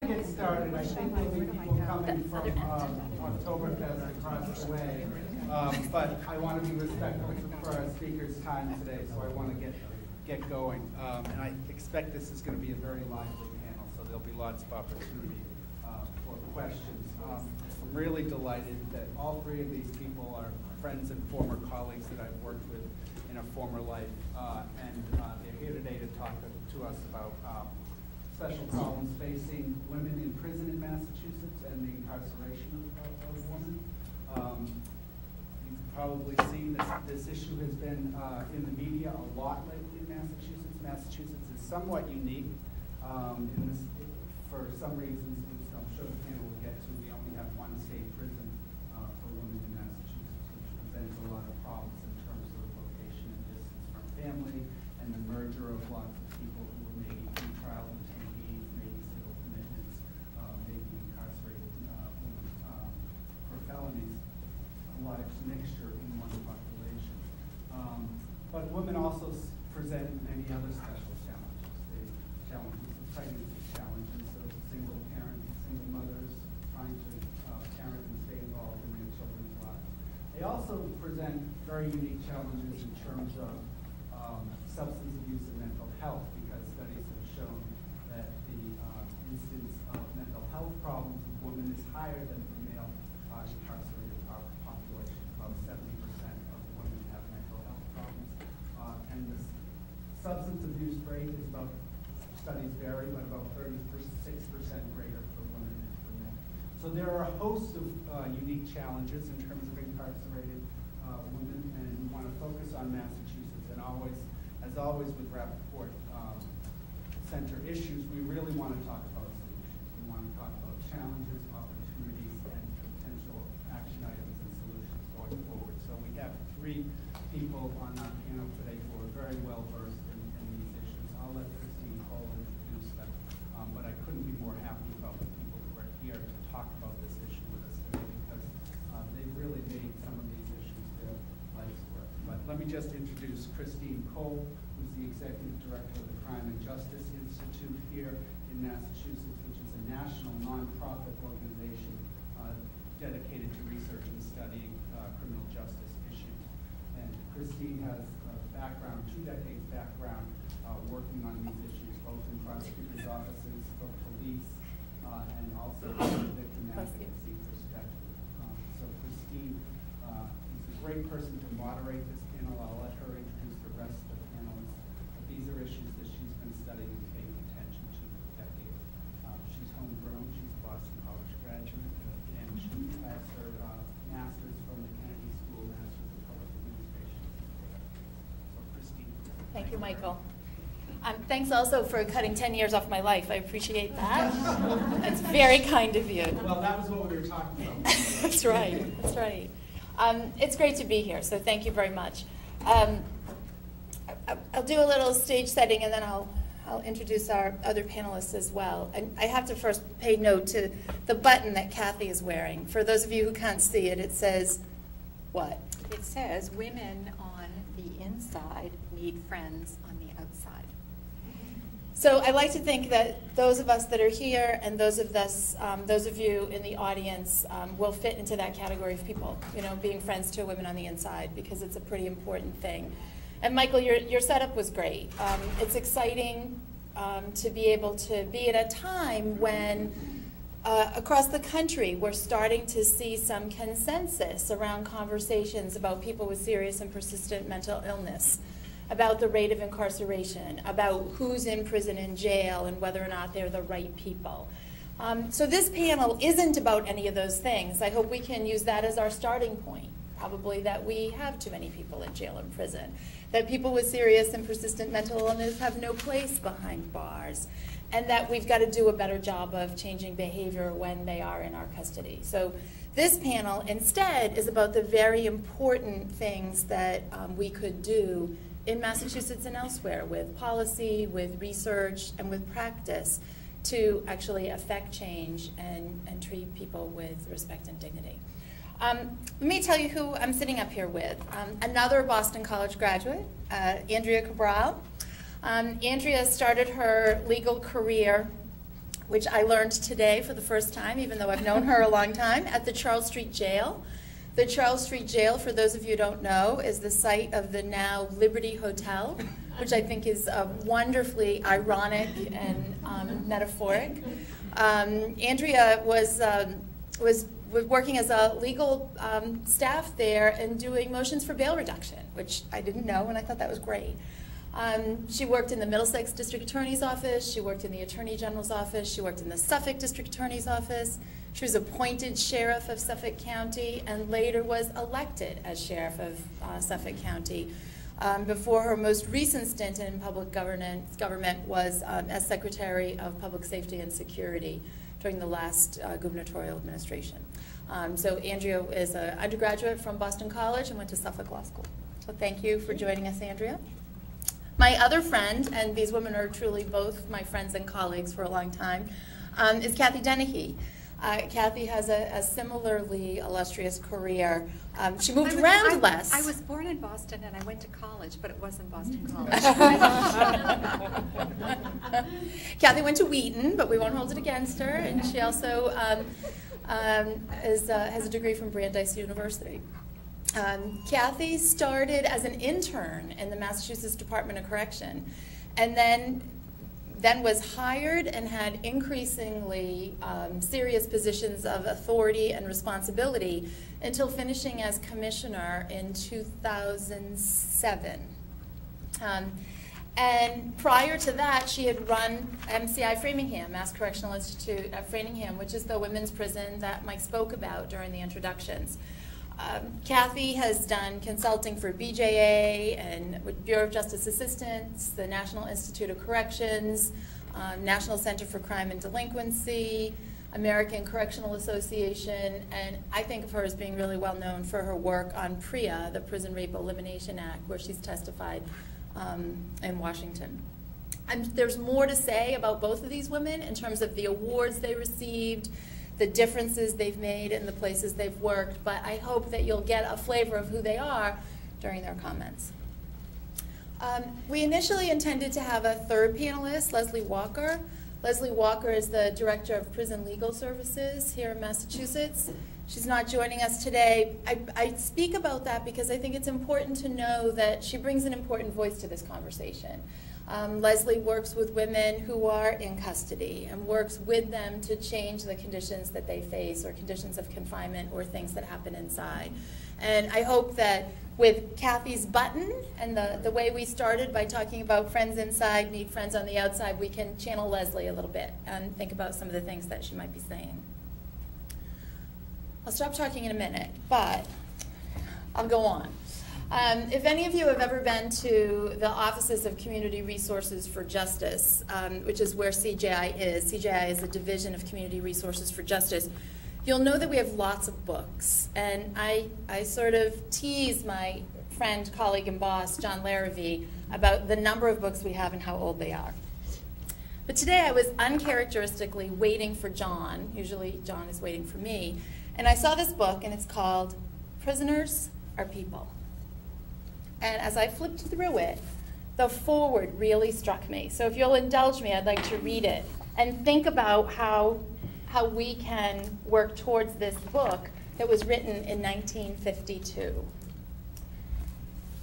Get started. I think there'll be people coming from Oktoberfest across the way, but I want to be respectful for our speakers' time today, so I want to get going. And I expect this is going to be a very lively panel, so there'll be lots of opportunity for questions. I'm really delighted that all three of these people are friends and former colleagues that I've worked with in a former life, and they're here today to talk to us about special problems facing women in prison in Massachusetts and the incarceration of women. You've probably seen this issue has been in the media a lot lately in Massachusetts. Massachusetts is somewhat unique in this, for some reasons, which I'm sure the panel will get to. We only have one state prison for women in Massachusetts, which presents a lot of problems in terms of location and distance from family and the merger of lots of people who were maybe pretrial detainees, maybe civil commitments, maybe incarcerated women for felonies. A lot of mixture in one population. But women also present many other special challenges. Challenges of pregnancy challenges of single parents, single mothers trying to parent and stay involved in their children's lives. They also present very unique challenges in terms of substance abuse and mental health, because studies have shown that the incidence of mental health problems with women is higher than the male incarcerated population. About 70% of women have mental health problems, and the substance abuse rate is about, studies vary, but about 36% greater for women than for men. So there are a host of unique challenges in terms of incarcerated women, and we want to focus on Massachusetts. And as always with Rappaport Center issues, we really want to talk about solutions. We want to talk about challenges, opportunities, and potential action items and solutions going forward. So we have three people on our panel today who are very well versed in these issues. I'll let Christine Cole introduce them, but I couldn't be more happy about the people who are here to talk about this issue with us today, because they've really made some of these issues their life's work. But let me just introduce Christine Cole, who's the Executive Director of the Crime and Justice Institute here in Massachusetts, which is a national nonprofit organization dedicated to research and studying criminal justice issues. And Christine has a background, 2 decades background, working on these issues, both in prosecutors' offices, for police, and also from a victim advocacy perspective. So Christine is a great person to moderate this panel. I'll let her introduce the rest of the panelists. But these are issues that she's been studying and paying attention to for decades. She's homegrown. She's a Boston College graduate, and she has her master's from the Kennedy School, Master's of Public Administration. So Christine. Thank you, Michael. Thanks also for cutting 10 years off my life. I appreciate that. It's very kind of you. Well, that was what we were talking about. That's right. That's right. It's great to be here, so thank you very much. I'll do a little stage setting, and then I'll introduce our other panelists as well. And I have to first pay note to the button that Kathy is wearing. For those of you who can't see it, it says what? It says women on the inside need friends on the outside. So I like to think that those of us that are here and those of you in the audience will fit into that category of people, you know, being friends to women on the inside, because it's a pretty important thing. And Michael, your setup was great. It's exciting to be able to be at a time when across the country we're starting to see some consensus around conversations about people with serious and persistent mental illness, about the rate of incarceration, about who's in prison and jail, and whether or not they're the right people. So this panel isn't about any of those things. I hope we can use that as our starting point. Probably that we have too many people in jail and prison, that people with serious and persistent mental illness have no place behind bars, and that we've got to do a better job of changing behavior when they are in our custody. So this panel instead is about the very important things that we could do in Massachusetts and elsewhere with policy, with research, and with practice to actually affect change and treat people with respect and dignity. Let me tell you who I'm sitting up here with. Another Boston College graduate, Andrea Cabral. Andrea started her legal career which I learned today for the first time, even though I've known her a long time, at the Charles Street Jail. The Charles Street Jail, for those of you who don't know, is the site of the now Liberty Hotel, which I think is wonderfully ironic and metaphoric. Andrea was working as a legal staff there and doing motions for bail reduction, which I didn't know, and I thought that was great. She worked in the Middlesex District Attorney's Office, she worked in the Attorney General's Office, she worked in the Suffolk District Attorney's Office, she was appointed Sheriff of Suffolk County and later was elected as Sheriff of Suffolk County before her most recent stint in public government was as Secretary of Public Safety and Security during the last gubernatorial administration. So Andrea is an undergraduate from Boston College and went to Suffolk Law School. So thank you for joining us, Andrea. My other friend, and these women are truly both my friends and colleagues for a long time, is Kathy Dennehy. Kathy has a similarly illustrious career. She moved around less. I was born in Boston and I went to college, but it wasn't Boston College. Kathy went to Wheaton, but we won't hold it against her, and she also has a degree from Brandeis University. Kathy started as an intern in the Massachusetts Department of Correction, and then was hired and had increasingly serious positions of authority and responsibility until finishing as commissioner in 2007. And prior to that, she had run MCI Framingham, Mass Correctional Institute at Framingham, which is the women's prison that Mike spoke about during the introductions. Kathy has done consulting for BJA and with Bureau of Justice Assistance, the National Institute of Corrections, National Center for Crime and Delinquency, American Correctional Association, and I think of her as being really well known for her work on PREA, the Prison Rape Elimination Act, where she's testified in Washington. There's more to say about both of these women in terms of the awards they received, the differences they've made in the places they've worked, but I hope that you'll get a flavor of who they are during their comments. We initially intended to have a third panelist, Leslie Walker. Leslie Walker is the Director of Prison Legal Services here in Massachusetts. She's not joining us today. I speak about that because I think it's important to know that she brings an important voice to this conversation. Leslie works with women who are in custody and works with them to change the conditions that they face or conditions of confinement or things that happen inside. And I hope that with Kathy's button and the way we started by talking about friends inside meet friends on the outside, we can channel Leslie a little bit and think about some of the things that she might be saying. I'll stop talking in a minute, but I'll go on. If any of you have ever been to the Offices of Community Resources for Justice, which is where CJI is a division of Community Resources for Justice, you'll know that we have lots of books. And I sort of tease my friend, colleague, and boss, John Larrabee, about the number of books we have and how old they are. But today I was uncharacteristically waiting for John. Usually John is waiting for me. And I saw this book, and it's called Prisoners Are People. And as I flipped through it, the foreword really struck me. So if you'll indulge me, I'd like to read it and think about how we can work towards this book that was written in 1952.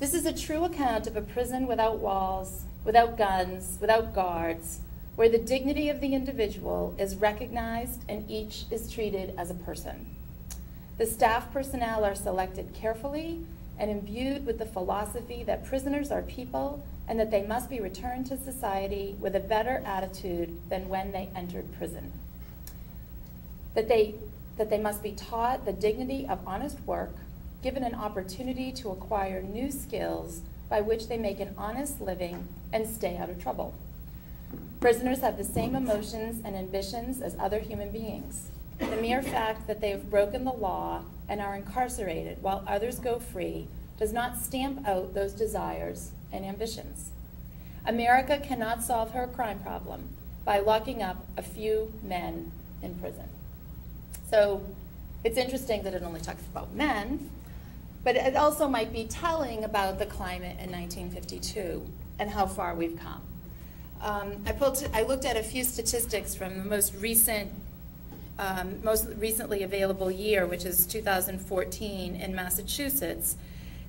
This is a true account of a prison without walls, without guns, without guards, where the dignity of the individual is recognized and each is treated as a person. The staff personnel are selected carefully and imbued with the philosophy that prisoners are people and that they must be returned to society with a better attitude than when they entered prison. That they must be taught the dignity of honest work, given an opportunity to acquire new skills by which they make an honest living and stay out of trouble. Prisoners have the same emotions and ambitions as other human beings. The mere fact that they have broken the law and are incarcerated while others go free does not stamp out those desires and ambitions. America cannot solve her crime problem by locking up a few men in prison. So it's interesting that it only talks about men, but it also might be telling about the climate in 1952 and how far we've come. I looked at a few statistics from the most recently available year, which is 2014 in Massachusetts,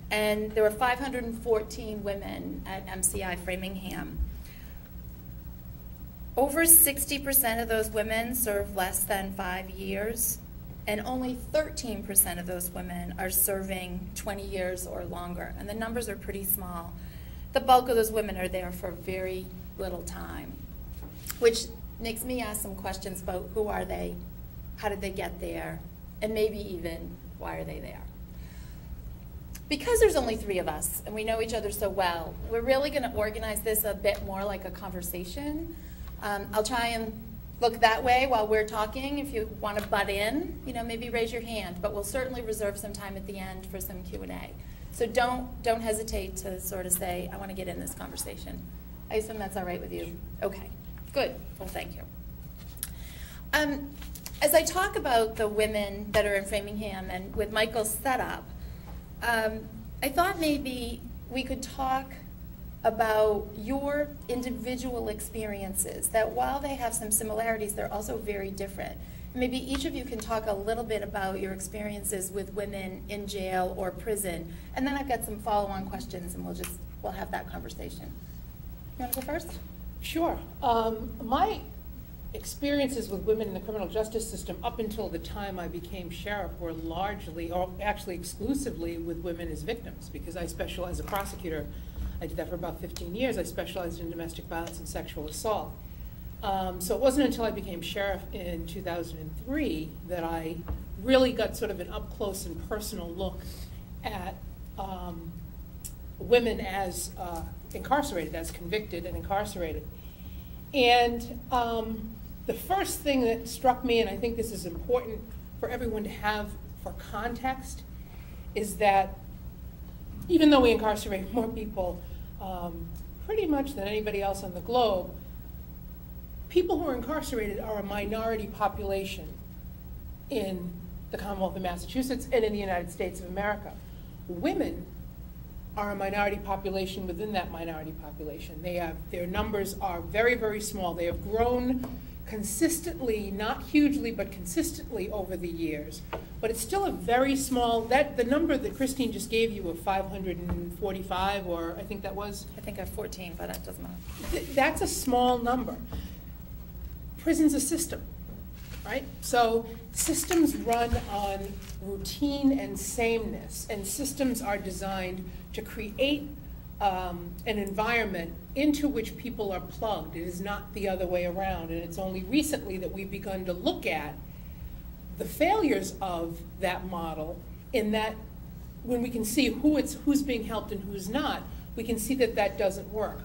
and there were 514 women at MCI Framingham. Over 60% of those women serve less than 5 years, and only 13% of those women are serving 20 years or longer, and the numbers are pretty small. The bulk of those women are there for very little time, which makes me ask some questions about who are they, how did they get there, and maybe even why are they there. Because there's only 3 of us and we know each other so well, we're really going to organize this a bit more like a conversation. I'll try and look that way while we're talking. If you want to butt in, maybe raise your hand, but we'll certainly reserve some time at the end for some Q&A. So don't hesitate to sort of say, I want to get in this conversation. I assume that's all right with you? Okay, good. Well, thank you. As I talk about the women that are in Framingham and with Michael's setup, I thought maybe we could talk about your individual experiences, that while they have some similarities, they're also very different. Maybe each of you can talk a little bit about your experiences with women in jail or prison, and then I've got some follow-on questions, and we'll have that conversation. You want to go first? Sure. My experiences with women in the criminal justice system up until the time I became sheriff were largely, or actually exclusively, with women as victims, because I specialize as a prosecutor. I did that for about 15 years. I specialized in domestic violence and sexual assault. So it wasn't until I became sheriff in 2003 that I really got sort of an up-close and personal look at women as incarcerated, as convicted and incarcerated. And the first thing that struck me, and I think this is important for everyone to have for context, is that even though we incarcerate more people pretty much than anybody else on the globe, people who are incarcerated are a minority population in the Commonwealth of Massachusetts and in the United States of America. Women are a minority population within that minority population. Their numbers are very, very small. They have grown consistently, not hugely, but consistently over the years. But it's still a very small, the number that Christine just gave you of 545, or I think that was? I think I have 14, but that doesn't matter. That's a small number. Prison's a system, right? So systems run on routine and sameness, and systems are designed to create an environment into which people are plugged. It is not the other way around, and it's only recently that we've begun to look at the failures of that model, in that when we can see who's being helped and who's not, we can see that that doesn't work.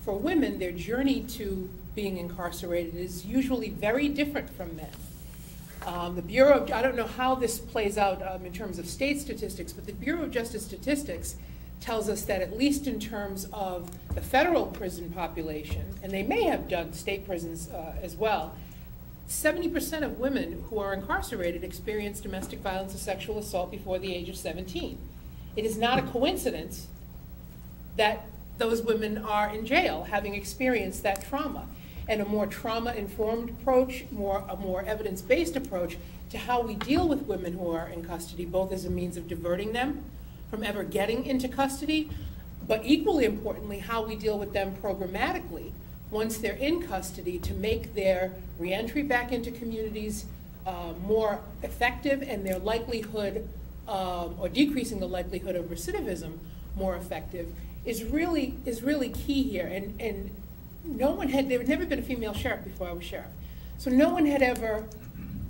For women, their journey to being incarcerated is usually very different from men. The Bureau of, I don't know how this plays out in terms of state statistics, but the Bureau of Justice Statistics tells us that at least in terms of the federal prison population, and they may have done state prisons as well, 70% of women who are incarcerated experience domestic violence and sexual assault before the age of 17. It is not a coincidence that those women are in jail having experienced that trauma. And a more trauma-informed approach, a more evidence-based approach to how we deal with women who are in custody, both as a means of diverting them from ever getting into custody, but equally importantly, how we deal with them programmatically once they're in custody to make their reentry back into communities more effective, and their likelihood, or decreasing the likelihood of recidivism more effective, is really key here. And no one had, there had never been a female sheriff before I was sheriff. So no one had ever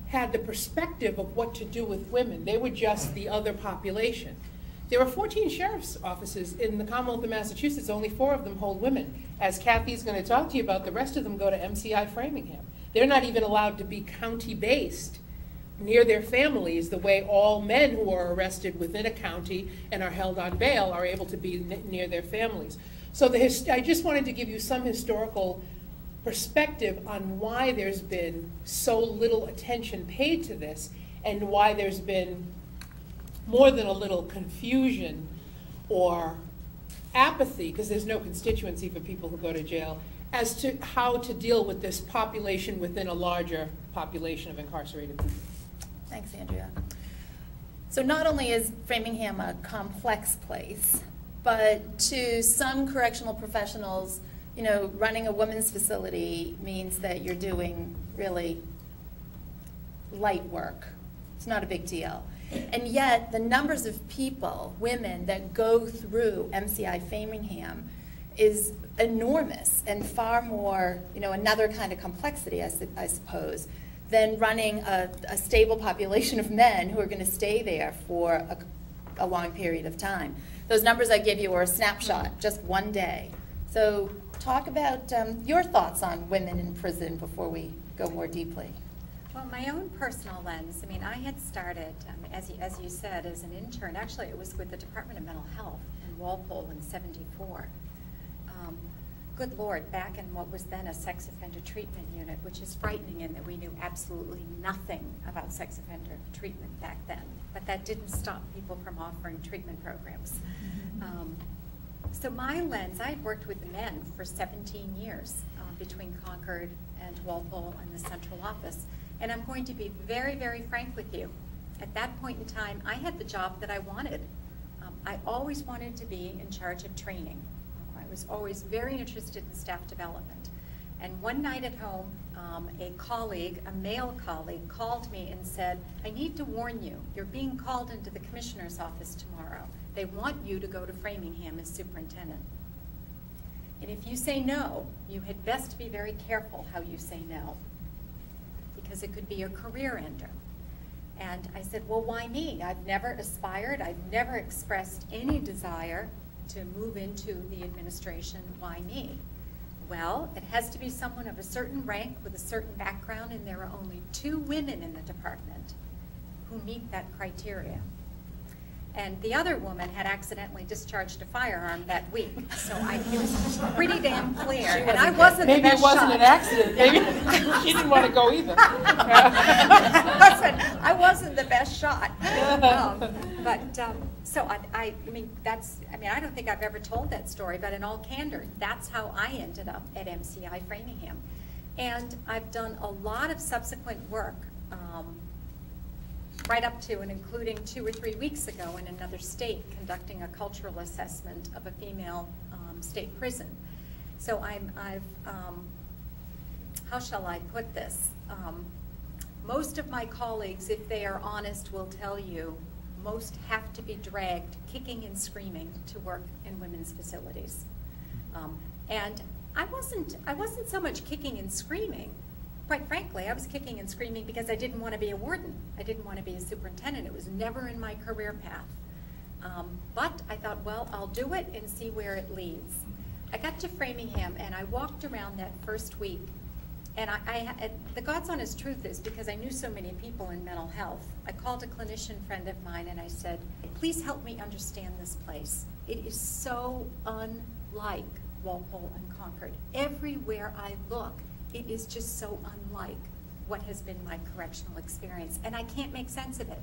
had the perspective of what to do with women. They were just the other population. There are 14 sheriff's offices in the Commonwealth of Massachusetts. Only 4 of them hold women. As Kathy's going to talk to you about, the rest of them go to MCI Framingham. They're not even allowed to be county-based near their families the way all men who are arrested within a county and are held on bail are able to be near their families. So I just wanted to give you some historical perspective on why there's been so little attention paid to this, and why there's been more than a little confusion or apathy, because there's no constituency for people who go to jail, as to how to deal with this population within a larger population of incarcerated people. Thanks, Andrea. So not only is Framingham a complex place, but to some correctional professionals, running a women's facility means that you're doing really light work. It's not a big deal. And yet, the numbers of people, women, that go through MCI Framingham is enormous and far more, another kind of complexity, I suppose, than running a stable population of men who are going to stay there for a long period of time. Those numbers I give you are a snapshot, just one day. So talk about your thoughts on women in prison before we go more deeply. Well, my own personal lens, I had started, as you said, as an intern. Actually, it was with the Department of Mental Health in Walpole in '74. Good Lord, back in what was then a sex offender treatment unit, which is frightening in that we knew absolutely nothing about sex offender treatment back then. But that didn't stop people from offering treatment programs. So my lens, I had worked with the men for 17 years between Concord and Walpole and the central office. And I'm going to be very, very frank with you. At that point in time, I had the job that I wanted. I always wanted to be in charge of training. I was always very interested in staff development. And one night at home, a colleague, a male colleague, called me and said, I need to warn you, you're being called into the commissioner's office tomorrow. They want you to go to Framingham as superintendent. And if you say no, you had best be very careful how you say no, because it could be a career ender. And I said, well, why me? I've never aspired, I've never expressed any desire to move into the administration. Why me? Well, it has to be someone of a certain rank with a certain background, and there are only 2 women in the department who meet that criteria. And the other woman had accidentally discharged a firearm that week, so it was pretty damn clear. And I wasn't the best shot. Maybe it wasn't an accident. Maybe she didn't want to go either. Listen, I wasn't the best shot. So I don't think I've ever told that story, but in all candor, that's how I ended up at MCI Framingham. And I've done a lot of subsequent work, right up to and including 2 or 3 weeks ago in another state, conducting a cultural assessment of a female state prison. So how shall I put this? Most of my colleagues, if they are honest, will tell you most have to be dragged kicking and screaming to work in women's facilities. And I wasn't so much kicking and screaming. Quite frankly, I was kicking and screaming because I didn't want to be a warden. I didn't want to be a superintendent. It was never in my career path. But I thought, well, I'll do it and see where it leads. I got to Framingham and I walked around that first week. And the God's honest truth is, because I knew so many people in mental health, I called a clinician friend of mine and I said, please help me understand this place. It is so unlike Walpole and Concord. Everywhere I look, it is just so unlike what has been my correctional experience, and I can't make sense of it.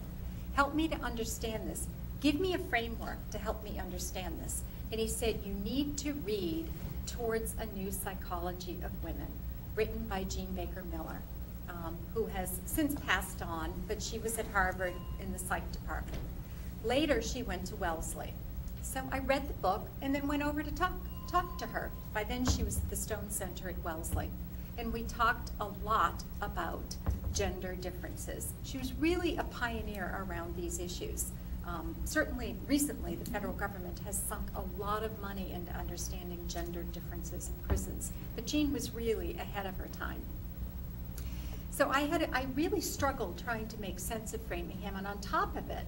Help me to understand this. Give me a framework to help me understand this. And he said, you need to read Towards a New Psychology of Women, written by Jean Baker Miller, who has since passed on, but she was at Harvard in the psych department. Later, she went to Wellesley. So I read the book and then went over to talk to her. By then, she was at the Stone Center at Wellesley. And we talked a lot about gender differences. She was really a pioneer around these issues. Certainly, recently, the federal government has sunk a lot of money into understanding gender differences in prisons. But Jean was really ahead of her time. So I really struggled trying to make sense of Framingham. And on top of it,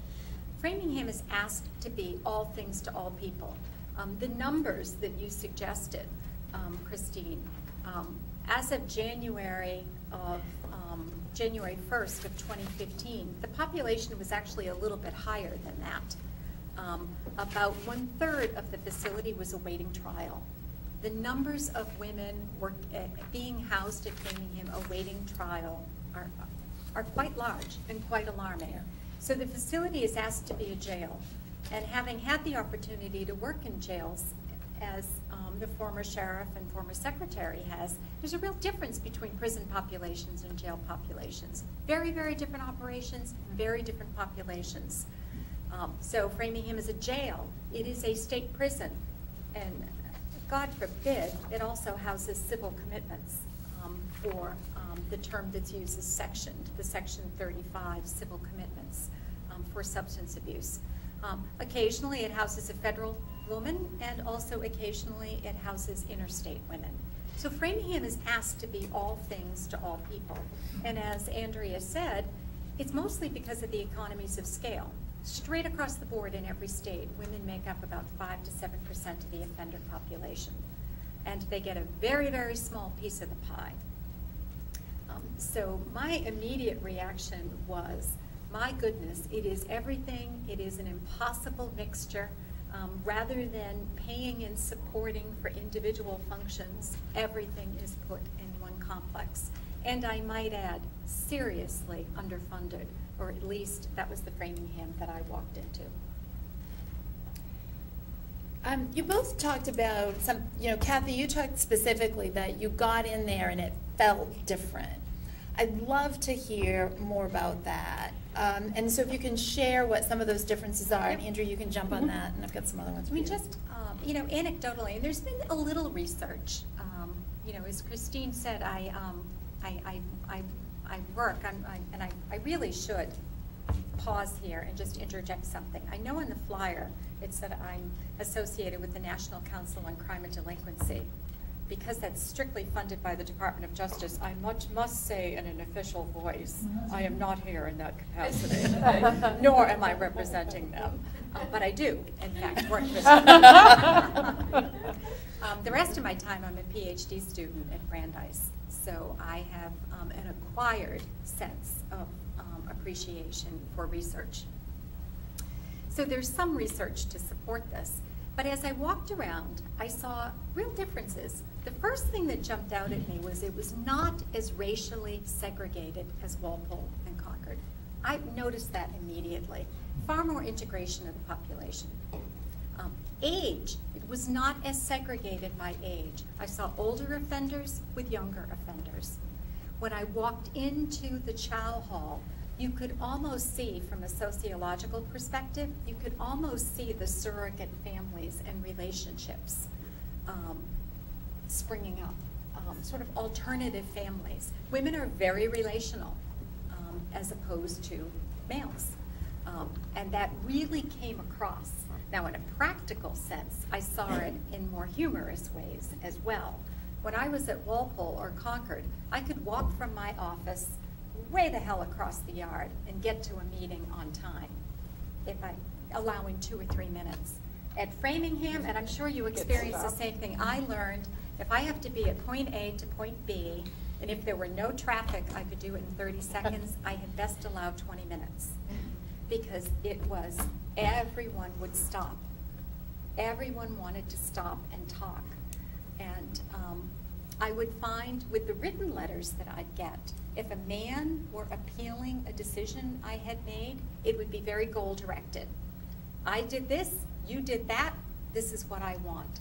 Framingham is asked to be all things to all people. The numbers that you suggested, Christine, as of January 1st of 2015, the population was actually a little bit higher than that. About 1/3 of the facility was awaiting trial. The numbers of women being housed at Framingham awaiting trial are quite large and quite alarming. So the facility is asked to be a jail. And having had the opportunity to work in jails as the former sheriff and former secretary has, there's a real difference between prison populations and jail populations. Very, very different operations, very different populations. So Framingham is a jail. It is a state prison. And God forbid, it also houses civil commitments for the term that's used is sectioned, the Section 35 civil commitments for substance abuse. Occasionally it houses a federal woman, and also occasionally it houses interstate women. So Framingham is asked to be all things to all people. And as Andrea said, it's mostly because of the economies of scale. Straight across the board in every state, women make up about 5 to 7% of the offender population. And they get a very, very small piece of the pie. So my immediate reaction was, my goodness, it is everything. It is an impossible mixture. Rather than paying and supporting for individual functions, everything is put in one complex. And I might add, seriously underfunded, or at least that was the Framingham that I walked into. You both talked about Kathy, you talked specifically that you got in there and it felt different. I'd love to hear more about that. And so if you can share what some of those differences are, and Andrea, you can jump on that, and I've got some other ones for you. Just, anecdotally, and there's been a little research. As Christine said, I work, and I really should pause here and just interject something. I know in the flyer it said I'm associated with the National Council on Crime and Delinquency. Because that's strictly funded by the Department of Justice, I must say in an official voice, I am not here in that capacity, nor am I representing them. But I do, in fact, work for them. The rest of my time, I'm a PhD student at Brandeis, so I have an acquired sense of appreciation for research. So there's some research to support this. But as I walked around, I saw real differences. The first thing that jumped out at me was it was not as racially segregated as Walpole and Concord. I noticed that immediately. Far more integration of the population. Age, it was not as segregated by age. I saw older offenders with younger offenders. When I walked into the chow hall, you could almost see, from a sociological perspective, you could almost see the surrogate families and relationships springing up, sort of alternative families. Women are very relational as opposed to males. And that really came across. Now, in a practical sense, I saw it in more humorous ways as well. When I was at Walpole or Concord, I could walk from my office way the hell across the yard and get to a meeting on time, allowing 2 or 3 minutes. At Framingham, and I'm sure you experienced the same thing, I learned if I have to be at point A to point B, and if there were no traffic, I could do it in 30 seconds, I had best allow 20 minutes. Because it was, everyone would stop. Everyone wanted to stop and talk. And I would find with the written letters that I'd get, if a man were appealing a decision I had made, it would be very goal-directed. I did this, you did that, this is what I want.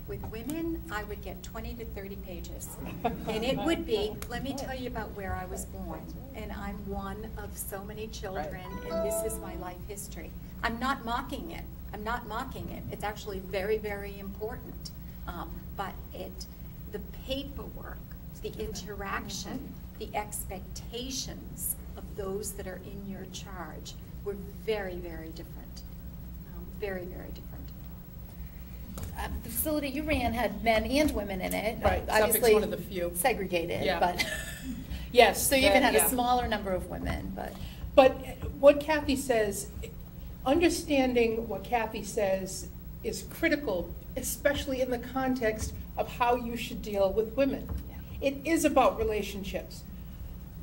With women, I would get 20 to 30 pages. And it would be, let me tell you about where I was born. And I'm one of so many children, and this is my life history. I'm not mocking it. I'm not mocking it. It's actually very, very important. But the paperwork, the interaction, the expectations of those that are in your charge were very, very different. Very, very different. The facility you ran had men and women in it. Right, Obviously Suffolk's one of the few. Segregated, Yeah. but Yes. so you even had a smaller number of women, but. But what Kathy says, understanding what Kathy says is critical, especially in the context of how you should deal with women. Yeah. It is about relationships.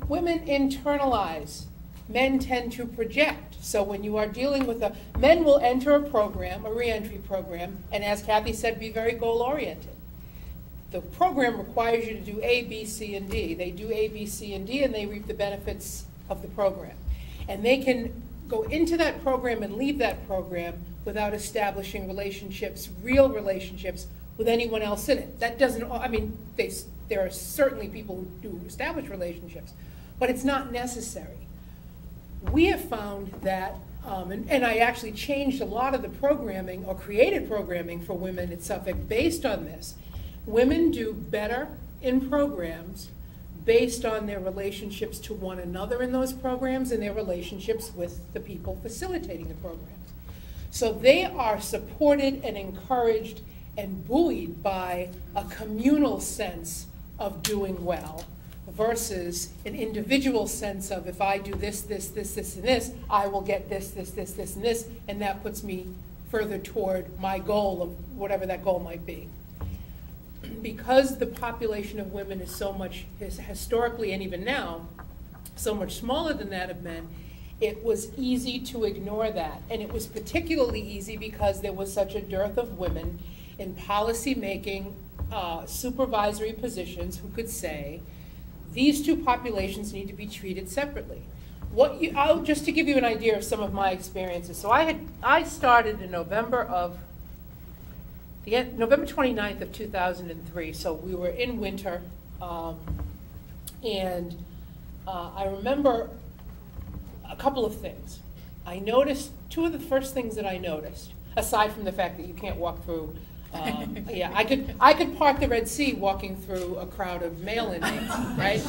Women internalize. Men tend to project. So when you are dealing with men will enter a program, a reentry program, and as Kathy said, be very goal-oriented. The program requires you to do A, B, C, and D. They do A, B, C, and D, and they reap the benefits of the program. And they can go into that program and leave that program without establishing relationships, real relationships, with anyone else in it. That doesn't, I mean, there are certainly people who do establish relationships, but it's not necessary. We have found that, and I actually changed a lot of the programming, or created programming for women at Suffolk based on this. Women do better in programs based on their relationships to one another in those programs and their relationships with the people facilitating the programs. So they are supported and encouraged and buoyed by a communal sense of doing well versus an individual sense of, if I do this, this, this, this, and this, I will get this, this, this, this, and this, and that puts me further toward my goal of whatever that goal might be. Because the population of women is so much, historically and even now, so much smaller than that of men, it was easy to ignore that. And it was particularly easy because there was such a dearth of women in policy-making, supervisory positions who could say, these two populations need to be treated separately. Just to give you an idea of some of my experiences. So I started in November 29th of 2003, so we were in winter, and I remember a couple of things. I noticed, two of the first things that I noticed, aside from the fact that you can't walk through, yeah, I could part the Red Sea walking through a crowd of male inmates, right?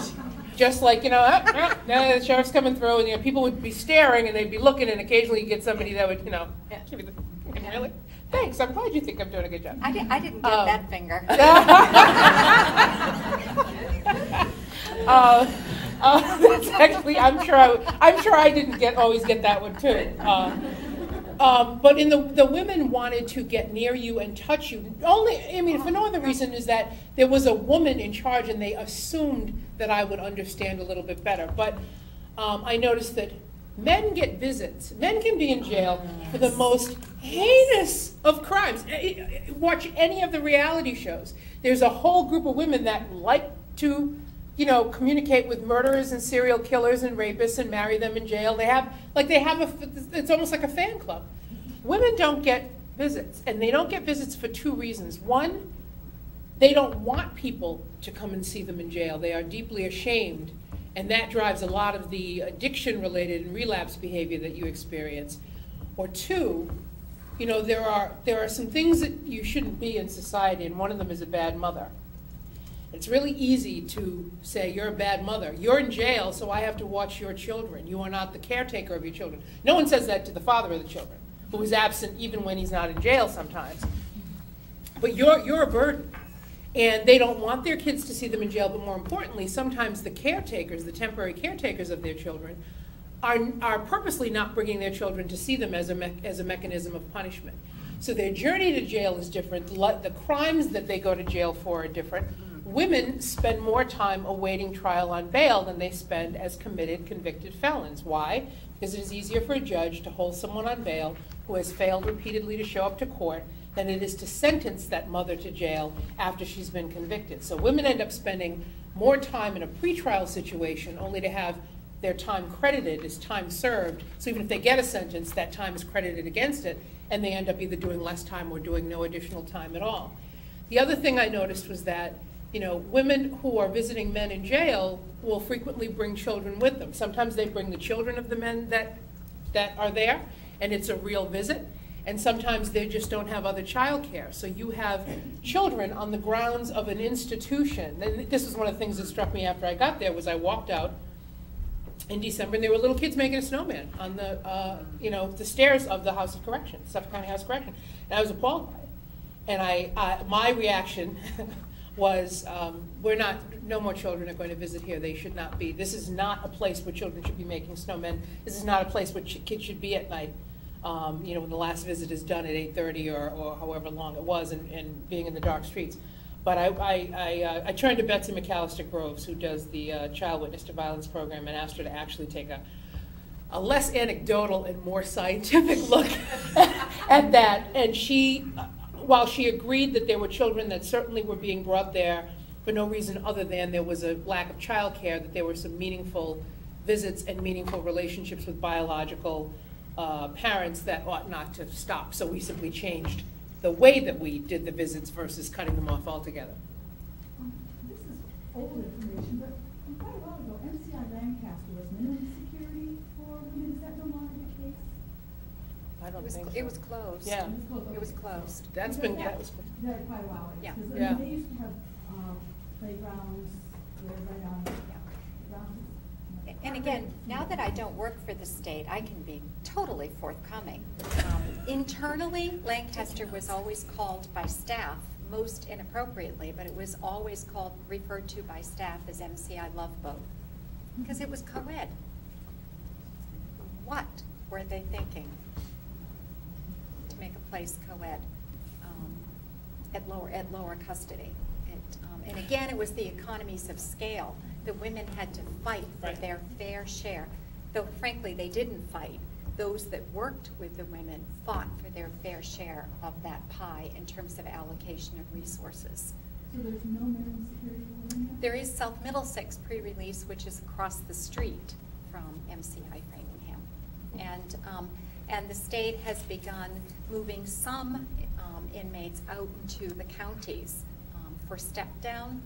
Just like, the sheriff's coming through, and people would be staring, and they'd be looking, and occasionally you get somebody that would, give you the, really? Thanks, I'm glad you think I'm doing a good job. I didn't get that finger. That's actually, I'm sure I didn't always get that one too. But the women wanted to get near you and touch you. For no other reason is that there was a woman in charge, and they assumed that I would understand a little bit better. But I noticed that men get visits. Men can be in jail for the most heinous of crimes. Watch any of the reality shows. There's a whole group of women that like to, communicate with murderers and serial killers and rapists and marry them in jail. It's almost like a fan club. Women don't get visits, and they don't get visits for two reasons. One, they don't want people to come and see them in jail. They are deeply ashamed, and that drives a lot of the addiction-related and relapse behavior that you experience. Or two, there are some things that you shouldn't be in society, and one of them is a bad mother. It's really easy to say, you're a bad mother. You're in jail, so I have to watch your children. You are not the caretaker of your children. No one says that to the father of the children, who is absent even when he's not in jail sometimes. But you're a burden. And they don't want their kids to see them in jail, but more importantly, sometimes the caretakers, the temporary caretakers of their children, are purposely not bringing their children to see them as a mechanism of punishment. So their journey to jail is different. The crimes that they go to jail for are different. Women spend more time awaiting trial on bail than they spend as committed, convicted felons. Why? Because it is easier for a judge to hold someone on bail who has failed repeatedly to show up to court than it is to sentence that mother to jail after she's been convicted. So women end up spending more time in a pretrial situation only to have their time credited as time served. So even if they get a sentence, that time is credited against it, and they end up either doing less time or doing no additional time at all. The other thing I noticed was that women who are visiting men in jail will frequently bring children with them. Sometimes they bring the children of the men that are there, and it's a real visit. And sometimes they just don't have other child care. So you have children on the grounds of an institution. And this is one of the things that struck me after I got there, was I walked out in December, and there were little kids making a snowman on the stairs of the House of Correction, Suffolk County House of Correction. And I was appalled by it. And my reaction was, no more children are going to visit here. They should not be. This is not a place where children should be making snowmen. This is not a place where kids should be at night. When the last visit is done at 8:30 or however long it was, and being in the dark streets. But I turned to Betsy McAllister Groves, who does the Child Witness to Violence program, and asked her to actually take a less anecdotal and more scientific look at that. And she, while she agreed that there were children that certainly were being brought there for no reason other than there was a lack of child care, that there were some meaningful visits and meaningful relationships with biological parents that ought not to stop. So we simply changed the way that we did the visits versus cutting them off altogether. This is old information, but quite a while ago, MCI Lancaster was minimum security for women. Is that no longer the case? I don't think so. It was closed. Yeah. It was closed. That's been, that was, Yeah, quite a while. Yeah. Because Yeah. they used to have playgrounds, right on grounds. And again, now that I don't work for the state, I can be totally forthcoming. Internally, Lancaster was always called by staff, most inappropriately, but it was always referred to by staff as MCI Love Boat, because it was co-ed. What were they thinking to make a place co-ed at lower custody? And again, it was the economies of scale. The women had to fight for Right. their fair share, though frankly they didn't fight. Those that worked with the women fought for their fair share of that pie in terms of allocation of resources. So there's no minimum security for women? There is South Middlesex pre-release, which is across the street from MCI Framingham. And the state has begun moving some inmates out into the counties for step down.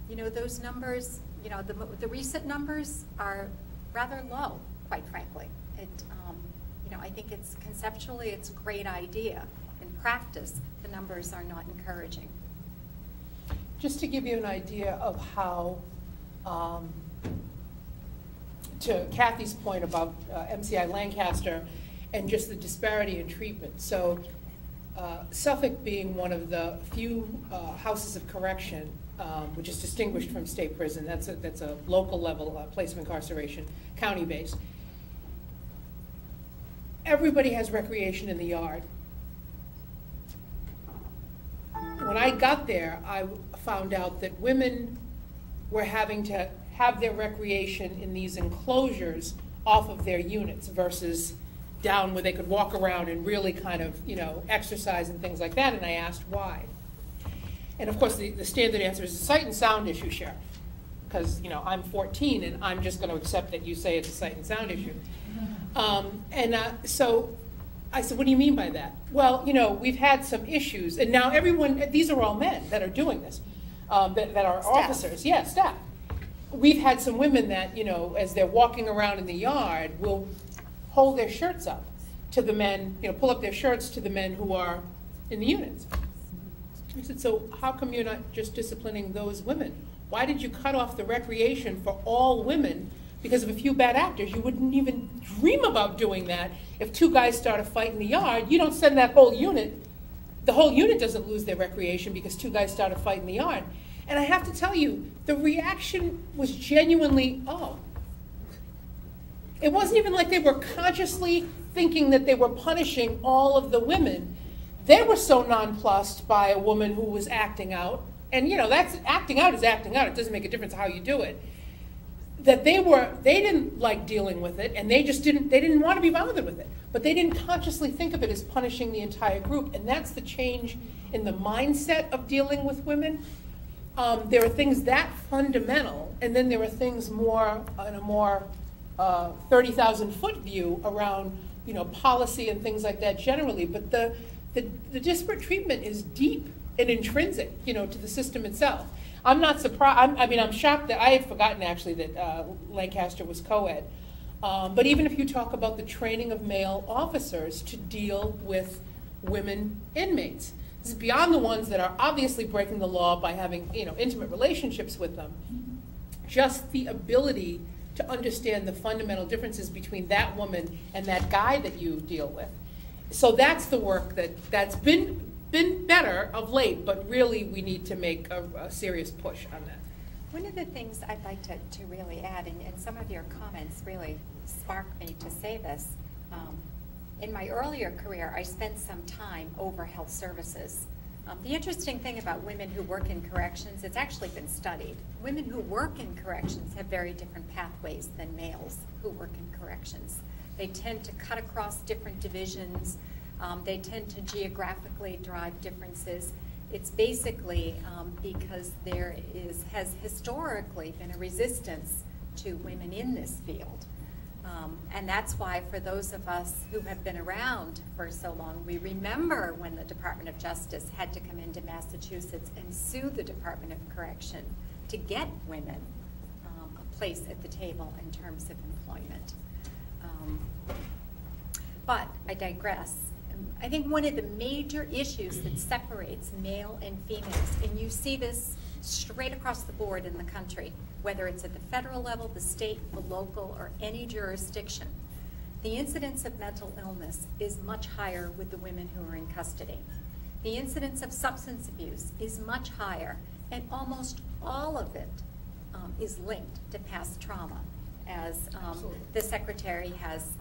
You know, those numbers, you know, the recent numbers are rather low, quite frankly. You know, I think it's conceptually, it's a great idea. In practice, the numbers are not encouraging. just to give you an idea of how, to Kathy's point about MCI Lancaster and just the disparity in treatment. So Suffolk being one of the few houses of correction which is distinguished from state prison, that's a local level place of incarceration, county-based. Everybody has recreation in the yard. When I got there, I found out that women were having to have their recreation in these enclosures off of their units versus down where they could walk around and really kind of, you know, exercise and things like that, and I asked why. And of course, the standard answer is a sight and sound issue, Sheriff, because, you know, I'm 14 and I'm just going to accept that you say it's a sight and sound issue. So I said, what do you mean by that? Well, you know, we've had some issues, and now everyone, these are all men that are doing this, that are Staff. officers, yeah, staff. We've had some women that, you know, as they're walking around in the yard, will hold their shirts up to the men, you know, pull up their shirts to the men who are in the units. I said, so how come you're not just disciplining those women? Why did you cut off the recreation for all women because of a few bad actors? You wouldn't even dream about doing that. If two guys start a fight in the yard, you don't send that whole unit. The whole unit doesn't lose their recreation because two guys start a fight in the yard. And I have to tell you, the reaction was genuinely, oh. It wasn't even like they were consciously thinking that they were punishing all of the women. They were so nonplussed by a woman who was acting out, and you know, that's acting out is acting out. It doesn't make a difference how you do it. That they didn't like dealing with it, and they didn't want to be bothered with it. But they didn't consciously think of it as punishing the entire group, and that's the change in the mindset of dealing with women. There are things that fundamental, and then there are things more on a more 30,000-foot view around, you know, policy and things like that generally. But the disparate treatment is deep and intrinsic, you know, to the system itself. I'm not surprised. I'm shocked that I had forgotten actually that Lancaster was co-ed. But even if you talk about the training of male officers to deal with women inmates, this is beyond the ones that are obviously breaking the law by having, you know, intimate relationships with them. Just the ability to understand the fundamental differences between that woman and that guy that you deal with. So that's the work that's been better of late, but really we need to make a serious push on that. One of the things I'd like to really add, and some of your comments really sparked me to say this, in my earlier career, I spent some time over health services. The interesting thing about women who work in corrections, it's actually been studied. Women who work in corrections have very different pathways than males who work in corrections. They tend to cut across different divisions. They tend to geographically drive differences. It's basically because there has historically been a resistance to women in this field. And that's why for those of us who have been around for so long, we remember when the Department of Justice had to come into Massachusetts and sue the Department of Correction to get women a place at the table in terms of employment. But I digress. I think one of the major issues that separates male and females, and you see this straight across the board in the country, whether it's at the federal level, the state, the local, or any jurisdiction, the incidence of mental illness is much higher with the women who are in custody. The incidence of substance abuse is much higher, and almost all of it is linked to past trauma, as the Secretary has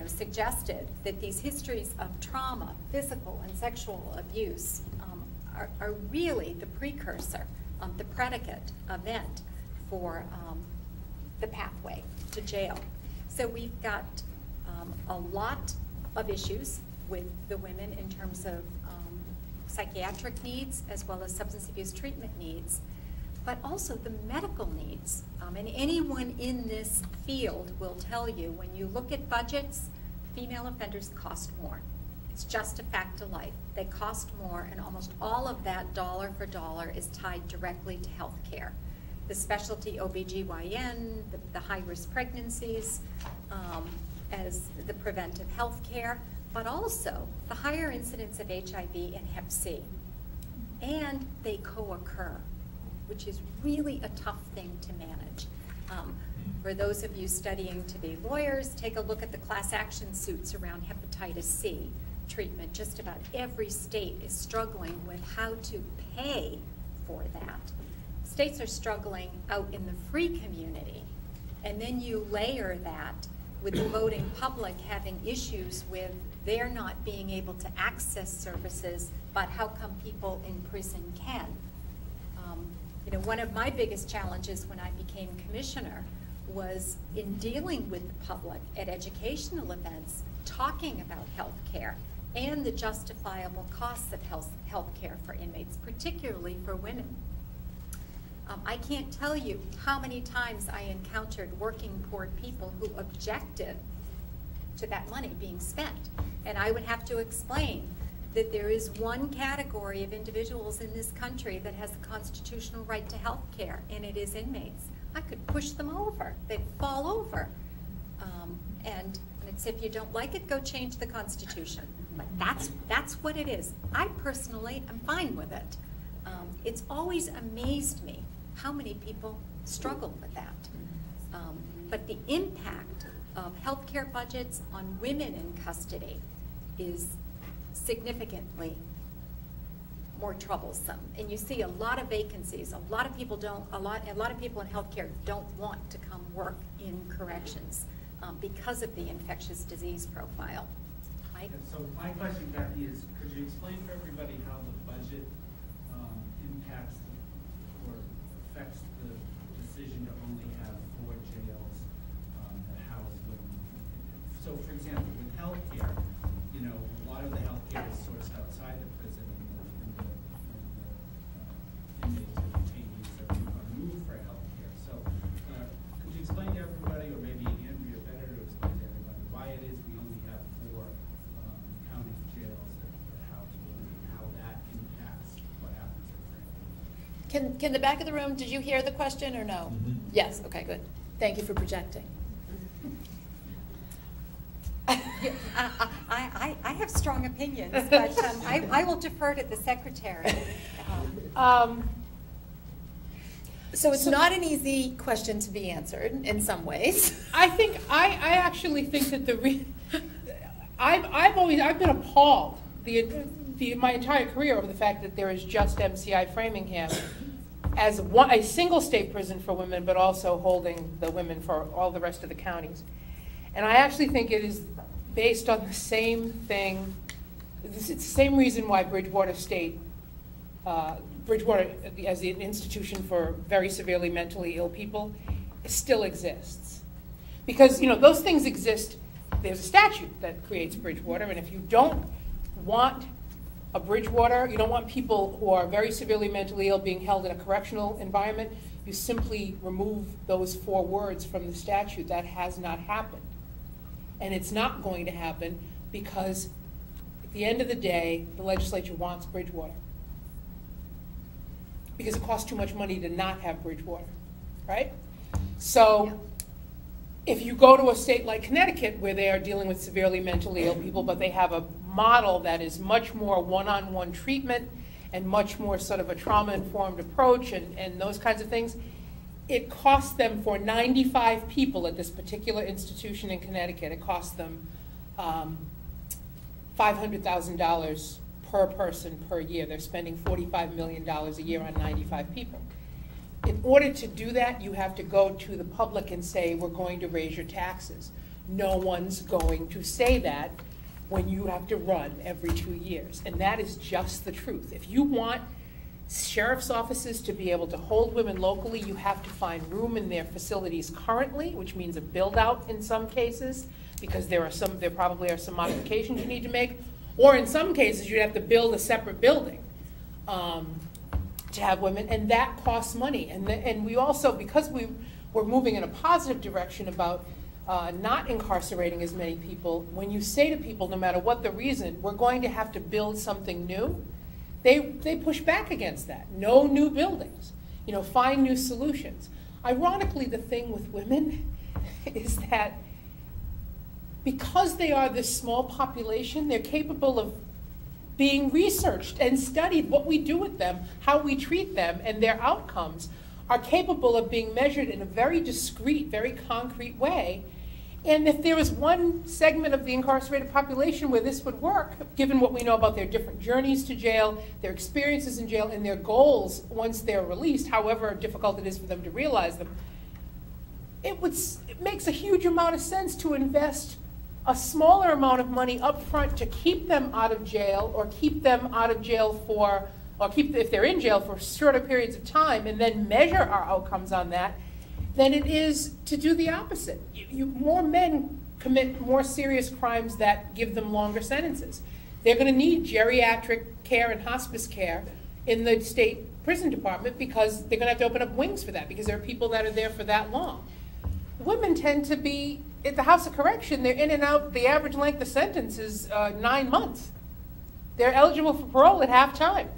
suggested, that these histories of trauma, physical and sexual abuse, are really the precursor, the predicate event for the pathway to jail. So we've got a lot of issues with the women in terms of psychiatric needs as well as substance abuse treatment needs, but also the medical needs. And anyone in this field will tell you, when you look at budgets, female offenders cost more. It's just a fact of life. They cost more, and almost all of that dollar for dollar is tied directly to health care. The specialty OBGYN, the high-risk pregnancies, as the preventive health care, but also the higher incidence of HIV and Hep C. And they co-occur, which is really a tough thing to manage. For those of you studying to be lawyers, take a look at the class action suits around hepatitis C treatment. Just about every state is struggling with how to pay for that. States are struggling out in the free community, and then you layer that with the voting public having issues with their not being able to access services, but how come people in prison can? One of my biggest challenges when I became commissioner was in dealing with the public at educational events, talking about health care and the justifiable costs of health care for inmates, particularly for women. I can't tell you how many times I encountered working poor people who objected to that money being spent. And I would have to explain that there is one category of individuals in this country that has a constitutional right to health care, and it is inmates. I could push them over. They'd fall over. And it's, if you don't like it, go change the Constitution. But that's what it is. I personally am fine with it. It's always amazed me how many people struggle with that. But the impact of healthcare budgets on women in custody is significantly more troublesome. And you see a lot of vacancies. A lot of people in healthcare don't want to come work in corrections because of the infectious disease profile. Mike? So my question, Kathy, is could you explain for everybody how the budget impacts or affects the decision to only have 4 jails that house women? So, for example, with healthcare, a lot of the healthcare is sourced outside the prison, and the inmates or detainees are moved for healthcare. So, could you explain to everybody, or maybe Andrea better to explain to everybody, why it is we only have 4 county jails that house women, and how that impacts what happens at Fran? Can the back of the room, did you hear the question or no? Mm-hmm. Yes, okay, good. Thank you for projecting. I have strong opinions, but I will defer to the Secretary. So it's not an easy question to be answered in some ways. I actually think that I've been appalled my entire career over the fact that there is just MCI Framingham as a single state prison for women, but also holding the women for all the rest of the counties. And I actually think it is based on the same thing. It's the same reason why Bridgewater as an institution for very severely mentally ill people, still exists. Because those things exist. There's a statute that creates Bridgewater, and if you don't want a Bridgewater, you don't want people who are very severely mentally ill being held in a correctional environment, you simply remove those 4 words from the statute. That has not happened. And it's not going to happen because at the end of the day, the legislature wants Bridgewater. Because it costs too much money to not have Bridgewater, right? So if you go to a state like Connecticut where they are dealing with severely mentally ill people, but they have a model that is much more one-on-one treatment and much more sort of a trauma-informed approach and those kinds of things, it costs them for 95 people at this particular institution in Connecticut, it costs them $500,000 per person per year. They're spending $45 million a year on 95 people. In order to do that, you have to go to the public and say, we're going to raise your taxes. No one's going to say that when you have to run every 2 years. And that is just the truth. If you want sheriff's offices to be able to hold women locally, you have to find room in their facilities currently, which means a build out in some cases, because there probably are some modifications you need to make. Or in some cases, you'd have to build a separate building to have women, and that costs money. And we also, because we're moving in a positive direction about not incarcerating as many people, when you say to people, no matter what the reason, we're going to have to build something new, they push back against that. No new buildings. Find new solutions. Ironically, the thing with women is that because they are this small population, they're capable of being researched and studied. What we do with them, how we treat them, and their outcomes are capable of being measured in a very discrete, very concrete way. And if there was one segment of the incarcerated population where this would work, given what we know about their different journeys to jail, their experiences in jail, and their goals once they're released, however difficult it is for them to realize them, it makes a huge amount of sense to invest a smaller amount of money up front to keep them out of jail, or keep them out of jail if they're in jail for shorter periods of time, and then measure our outcomes on that, than it is to do the opposite. More men commit more serious crimes that give them longer sentences. They're going to need geriatric care and hospice care in the state prison department because they're going to have to open up wings for that, because there are people that are there for that long. Women tend to be at the House of Correction, they're in and out, the average length of sentence is 9 months. They're eligible for parole at half time.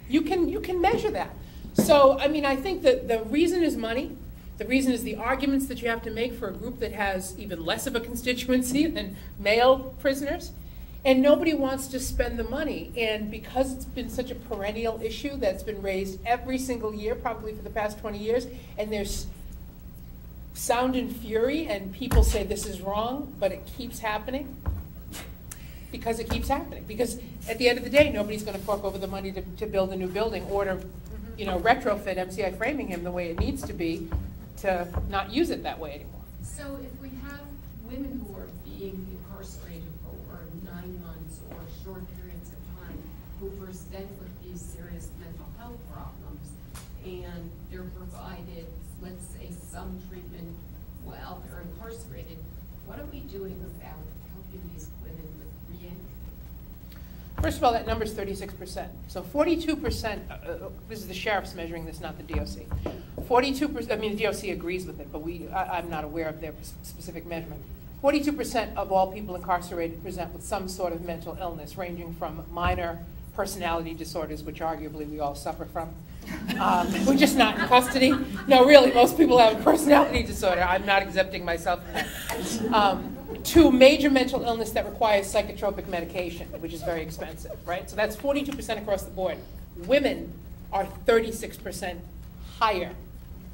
You can measure that. So, I think that the reason is money. The reason is the arguments that you have to make for a group that has even less of a constituency than male prisoners. And nobody wants to spend the money. And because it's been such a perennial issue that's been raised every single year, probably for the past 20 years, and there's sound and fury, and people say this is wrong, but it keeps happening because it keeps happening. Because at the end of the day, nobody's going to fork over the money to build a new building or to, retrofit MCI Framingham the way it needs to be to not use it that way anymore. So if we have women who are being incarcerated for 9 months or short periods of time who present with these serious mental health problems, and they're provided, let's say, some treatment while they're incarcerated, what are we doing about helping these women with re-entry? First of all, that number is 36%. So 42%, this is the sheriff's measuring this, not the DOC. 42%, the DOC agrees with it, but I'm not aware of their specific measurement. 42% of all people incarcerated present with some sort of mental illness, ranging from minor personality disorders, which arguably we all suffer from. We're just not in custody. No, really, most people have a personality disorder. I'm not exempting myself from that. To major mental illness that requires psychotropic medication, which is very expensive, right? So that's 42% across the board. Women are 36% higher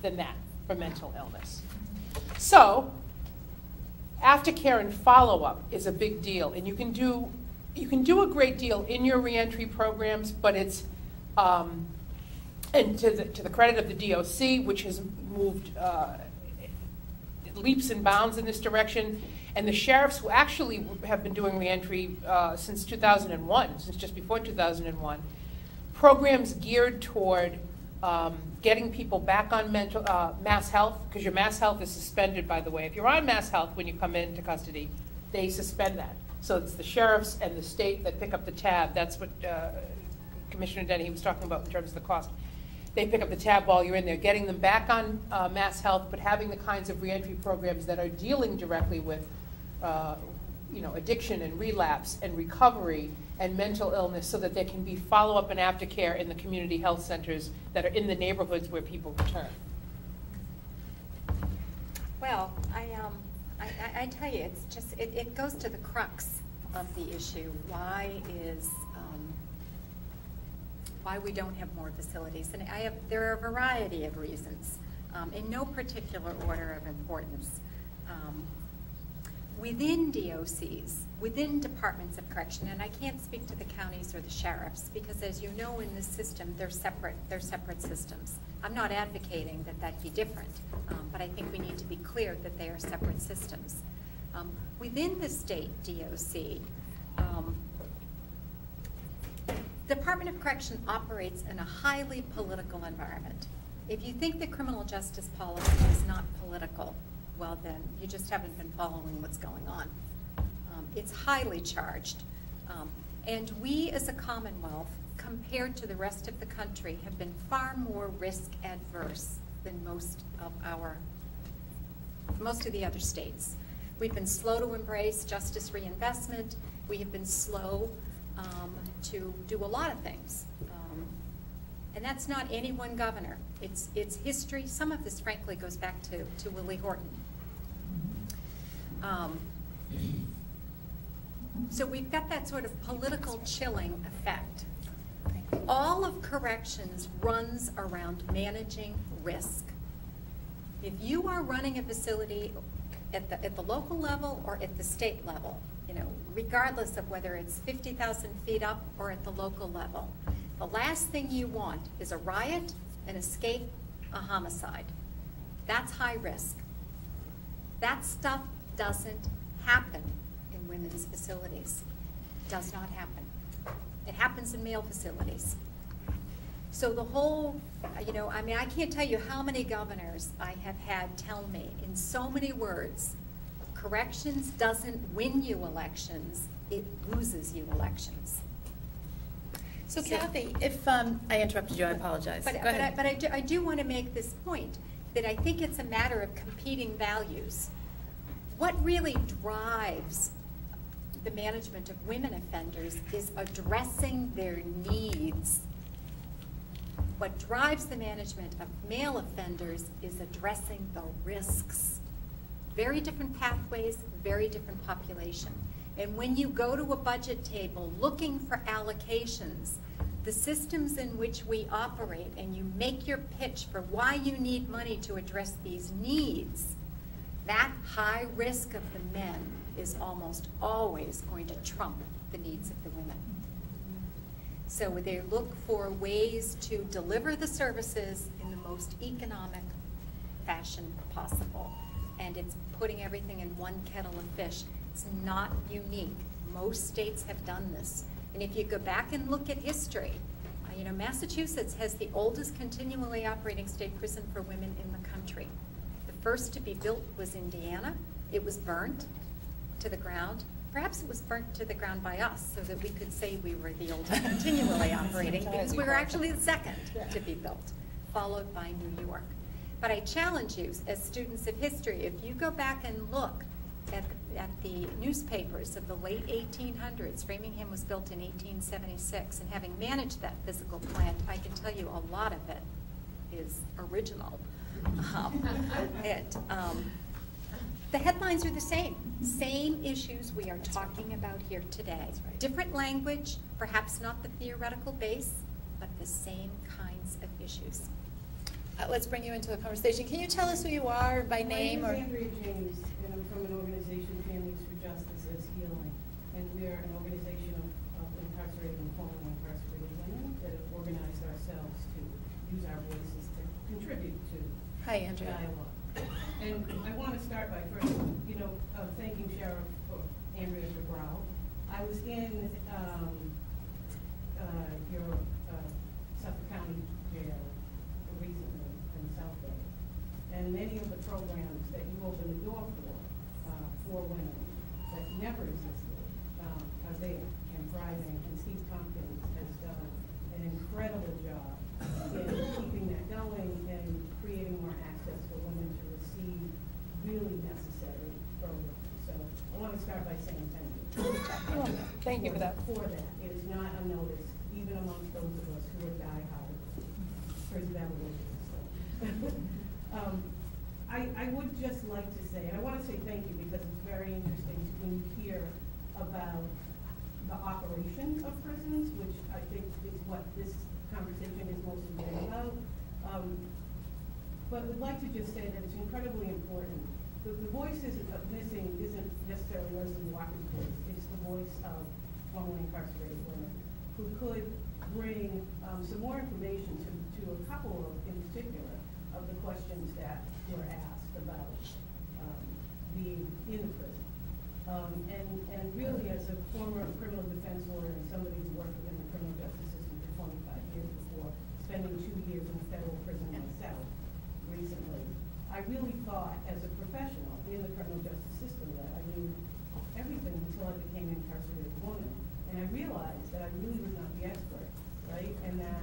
than that for mental illness. So aftercare and follow-up is a big deal, and you can do a great deal in your reentry programs, but it's and to the credit of the DOC, which has moved leaps and bounds in this direction, and the sheriffs who actually have been doing reentry since 2001, since just before 2001, programs geared toward getting people back on mental mass health, because your mass health is suspended, by the way. If you're on mass health when you come into custody, they suspend that. So it's the sheriffs and the state that pick up the tab. That's what Commissioner Dennehy was talking about in terms of the cost. they pick up the tab while you're in there, getting them back on Mass Health, but having the kinds of reentry programs that are dealing directly with addiction and relapse and recovery and mental illness, so that there can be follow-up and aftercare in the community health centers that are in the neighborhoods where people return. Well, I tell you, it's just, it goes to the crux of the issue. Why we don't have more facilities? And there are a variety of reasons, in no particular order of importance. Within DOCs, within departments of correction, and I can't speak to the counties or the sheriffs, because as you know, in this system, they're separate systems. I'm not advocating that be different, but I think we need to be clear that they are separate systems. Within the state DOC, Department of Correction operates in a highly political environment. If you think that criminal justice policy is not political, well then, you just haven't been following what's going on. It's highly charged. And we as a Commonwealth, compared to the rest of the country, have been far more risk adverse than most of the other states. We've been slow to embrace justice reinvestment. We have been slow to do a lot of things. And that's not any one governor. It's history. Some of this, frankly, goes back to Willie Horton. So we've got that sort of political chilling effect. All of corrections runs around managing risk. If you are running a facility at the local level or at the state level, regardless of whether it's 50,000 feet up or at the local level, the last thing you want is a riot, an escape, a homicide. That's high risk. That stuff doesn't happen in women's facilities. Does not happen. It happens in male facilities. So the whole, I can't tell you how many governors I have had tell me in so many words, corrections doesn't win you elections, it loses you elections. So Kathy, if I interrupted you, I apologize. But I do want to make this point, that I think it's a matter of competing values. What really drives the management of women offenders is addressing their needs. What drives the management of male offenders is addressing the risks. Very different pathways, very different population. And when you go to a budget table looking for allocations, the systems in which we operate, and you make your pitch for why you need money to address these needs, that high risk of the men is almost always going to trump the needs of the women. So they look for ways to deliver the services in the most economic fashion possible. And it's putting everything in one kettle of fish. It's not unique. Most states have done this. And if you go back and look at history, Massachusetts has the oldest continually operating state prison for women in the country. The first to be built was Indiana. It was burnt to the ground. Perhaps it was burnt to the ground by us so that we could say we were the oldest continually operating, because we were actually the second to be built, followed by New York. But I challenge you, as students of history, if you go back and look at the newspapers of the late 1800s, Framingham was built in 1876, and having managed that physical plant, I can tell you a lot of it is original. The headlines are the same issues we are talking about here today. Different language, perhaps not the theoretical base, but the same kinds of issues. Let's bring you into a conversation. Can you tell us who you are by name? My name is Andrea James, and I'm from an organization, Families for Justice as Healing. And we are an organization of incarcerated and formerly incarcerated women that have organized ourselves to use our voices to contribute to Hi, Andrea. dialogue. And I want to start by first, thanking Sheriff Andrea Cabral. I was in your Suffolk County jail recently in South Bay, and many of the programs that you opened the door for women that never existed are there and thriving. And Steve Tompkins has done an incredible job in keeping allowing and creating more access for women to receive really necessary programs. So I want to start by saying thank you. Thank you for that. For that. It is not unnoticed, even amongst those of us who are diehard prison abolitionists. I would just like to say, and I want to say thank you because it's very interesting when you hear about the operation of prisons, which I think is what this conversation is mostly been about. But I'd like to just say that it's incredibly important. The voices of missing isn't necessarily Leslie Walker's voice. It's the voice of formerly incarcerated women who could bring some more information to a couple of, in particular, of the questions that were asked about being in the prison. And really, as a former criminal defense lawyer and somebody who worked within the criminal justice system for 25 years before spending 2 years in a federal prison myself recently, I really thought as a professional in the criminal justice system that I knew everything until I became an incarcerated woman. And I realized that I really was not the expert, right? And that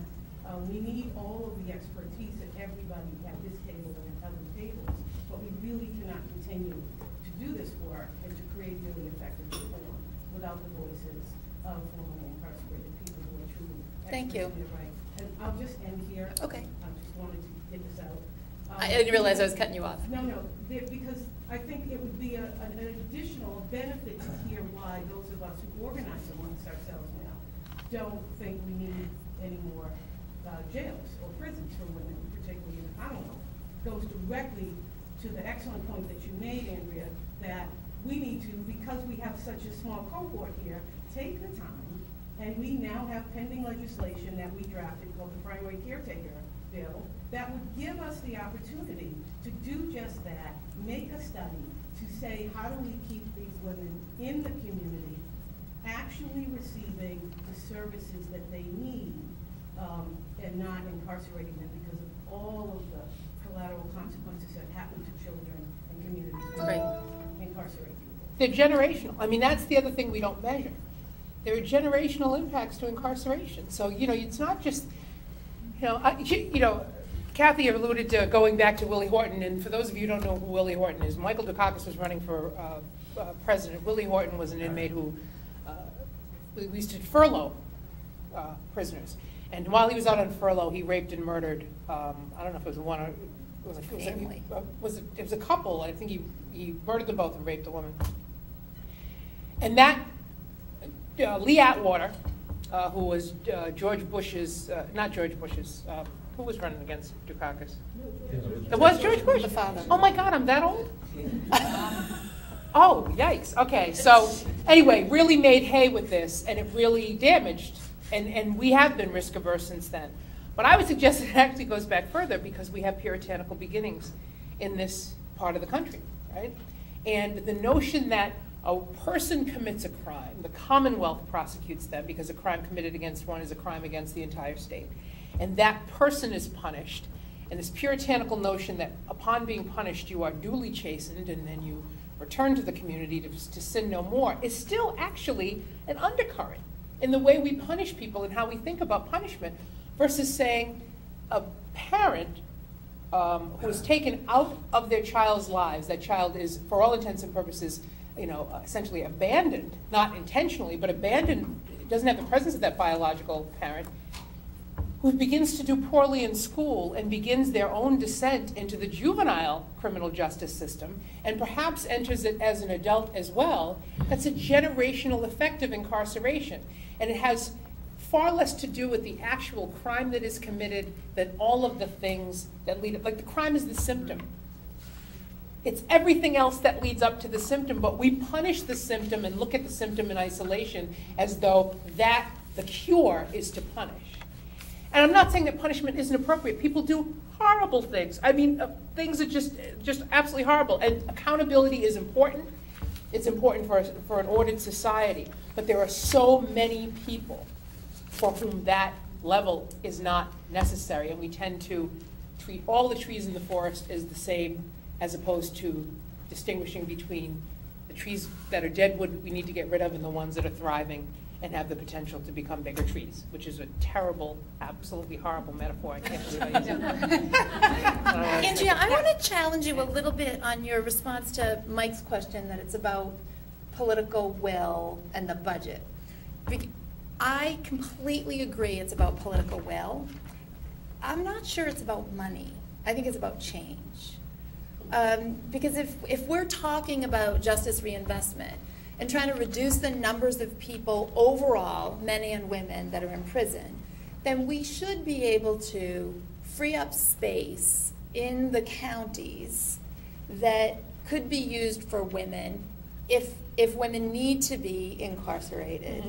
we need all of the expertise that everybody at this table and at other tables, but we really cannot continue to do this work and to create really effective reform without the voices of formerly incarcerated people who are truly Thank you. experts in their rights. And I'll just end here. Okay. I just wanted to get this out. I didn't realize I was cutting you off. No, because I think it would be an additional benefit to hear why those of us who organize amongst ourselves now don't think we need any more jails or prisons for women, particularly in the Commonwealth. Goes directly to the excellent point that you made, Andrea, that we need to, because we have such a small cohort here, take the time, and we now have pending legislation that we drafted called the Primary Caretaker Bill that would give us the opportunity to do just that, make a study to say how do we keep these women in the community actually receiving the services that they need and not incarcerating them because of all of the collateral consequences that happen to children and communities when we incarcerate people. They're generational. I mean, that's the other thing we don't measure. There are generational impacts to incarceration. So, it's not just, Kathy alluded to going back to Willie Horton, and for those of you who don't know who Willie Horton is, Michael Dukakis was running for president. Willie Horton was an inmate who we used to furlough prisoners. And while he was out on furlough, he raped and murdered, I don't know if it was one or, it was a couple. I think he murdered them both and raped the woman. And that, Lee Atwater, who was George Bush's, not George Bush's, who was running against Dukakis? It was George Bush? The father. Oh my God, I'm that old? Oh, yikes. Okay, so anyway, really made hay with this, and it really damaged. And we have been risk averse since then. But I would suggest it actually goes back further because we have puritanical beginnings in this part of the country, right? And the notion that a person commits a crime, the Commonwealth prosecutes them because a crime committed against one is a crime against the entire state. And that person is punished. And this puritanical notion that upon being punished, you are duly chastened and then you return to the community to sin no more is still actually an undercurrent in the way we punish people and how we think about punishment versus saying a parent who is taken out of their child's lives, that child is, for all intents and purposes, essentially abandoned, not intentionally, but abandoned, doesn't have the presence of that biological parent, who begins to do poorly in school and begins their own descent into the juvenile criminal justice system and perhaps enters it as an adult as well, that's a generational effect of incarceration. And it has far less to do with the actual crime that is committed than all of the things that lead up. Like the crime is the symptom. It's everything else that leads up to the symptom, but we punish the symptom and look at the symptom in isolation as though that the cure is to punish. And I'm not saying that punishment isn't appropriate. People do horrible things. I mean, things are just absolutely horrible. And accountability is important. It's important for an ordered society. But there are so many people for whom that level is not necessary. And we tend to treat all the trees in the forest as the same, as opposed to distinguishing between the trees that are dead wood we need to get rid of and the ones that are thriving and have the potential to become bigger trees, which is a terrible, absolutely horrible metaphor. I can't believe I used it. Andrea, I want to challenge you a little bit on your response to Mike's question that it's about political will and the budget. I completely agree it's about political will. I'm not sure it's about money. I think it's about change. Because if we're talking about justice reinvestment and trying to reduce the numbers of people overall, men and women, that are in prison, then we should be able to free up space in the counties that could be used for women if women need to be incarcerated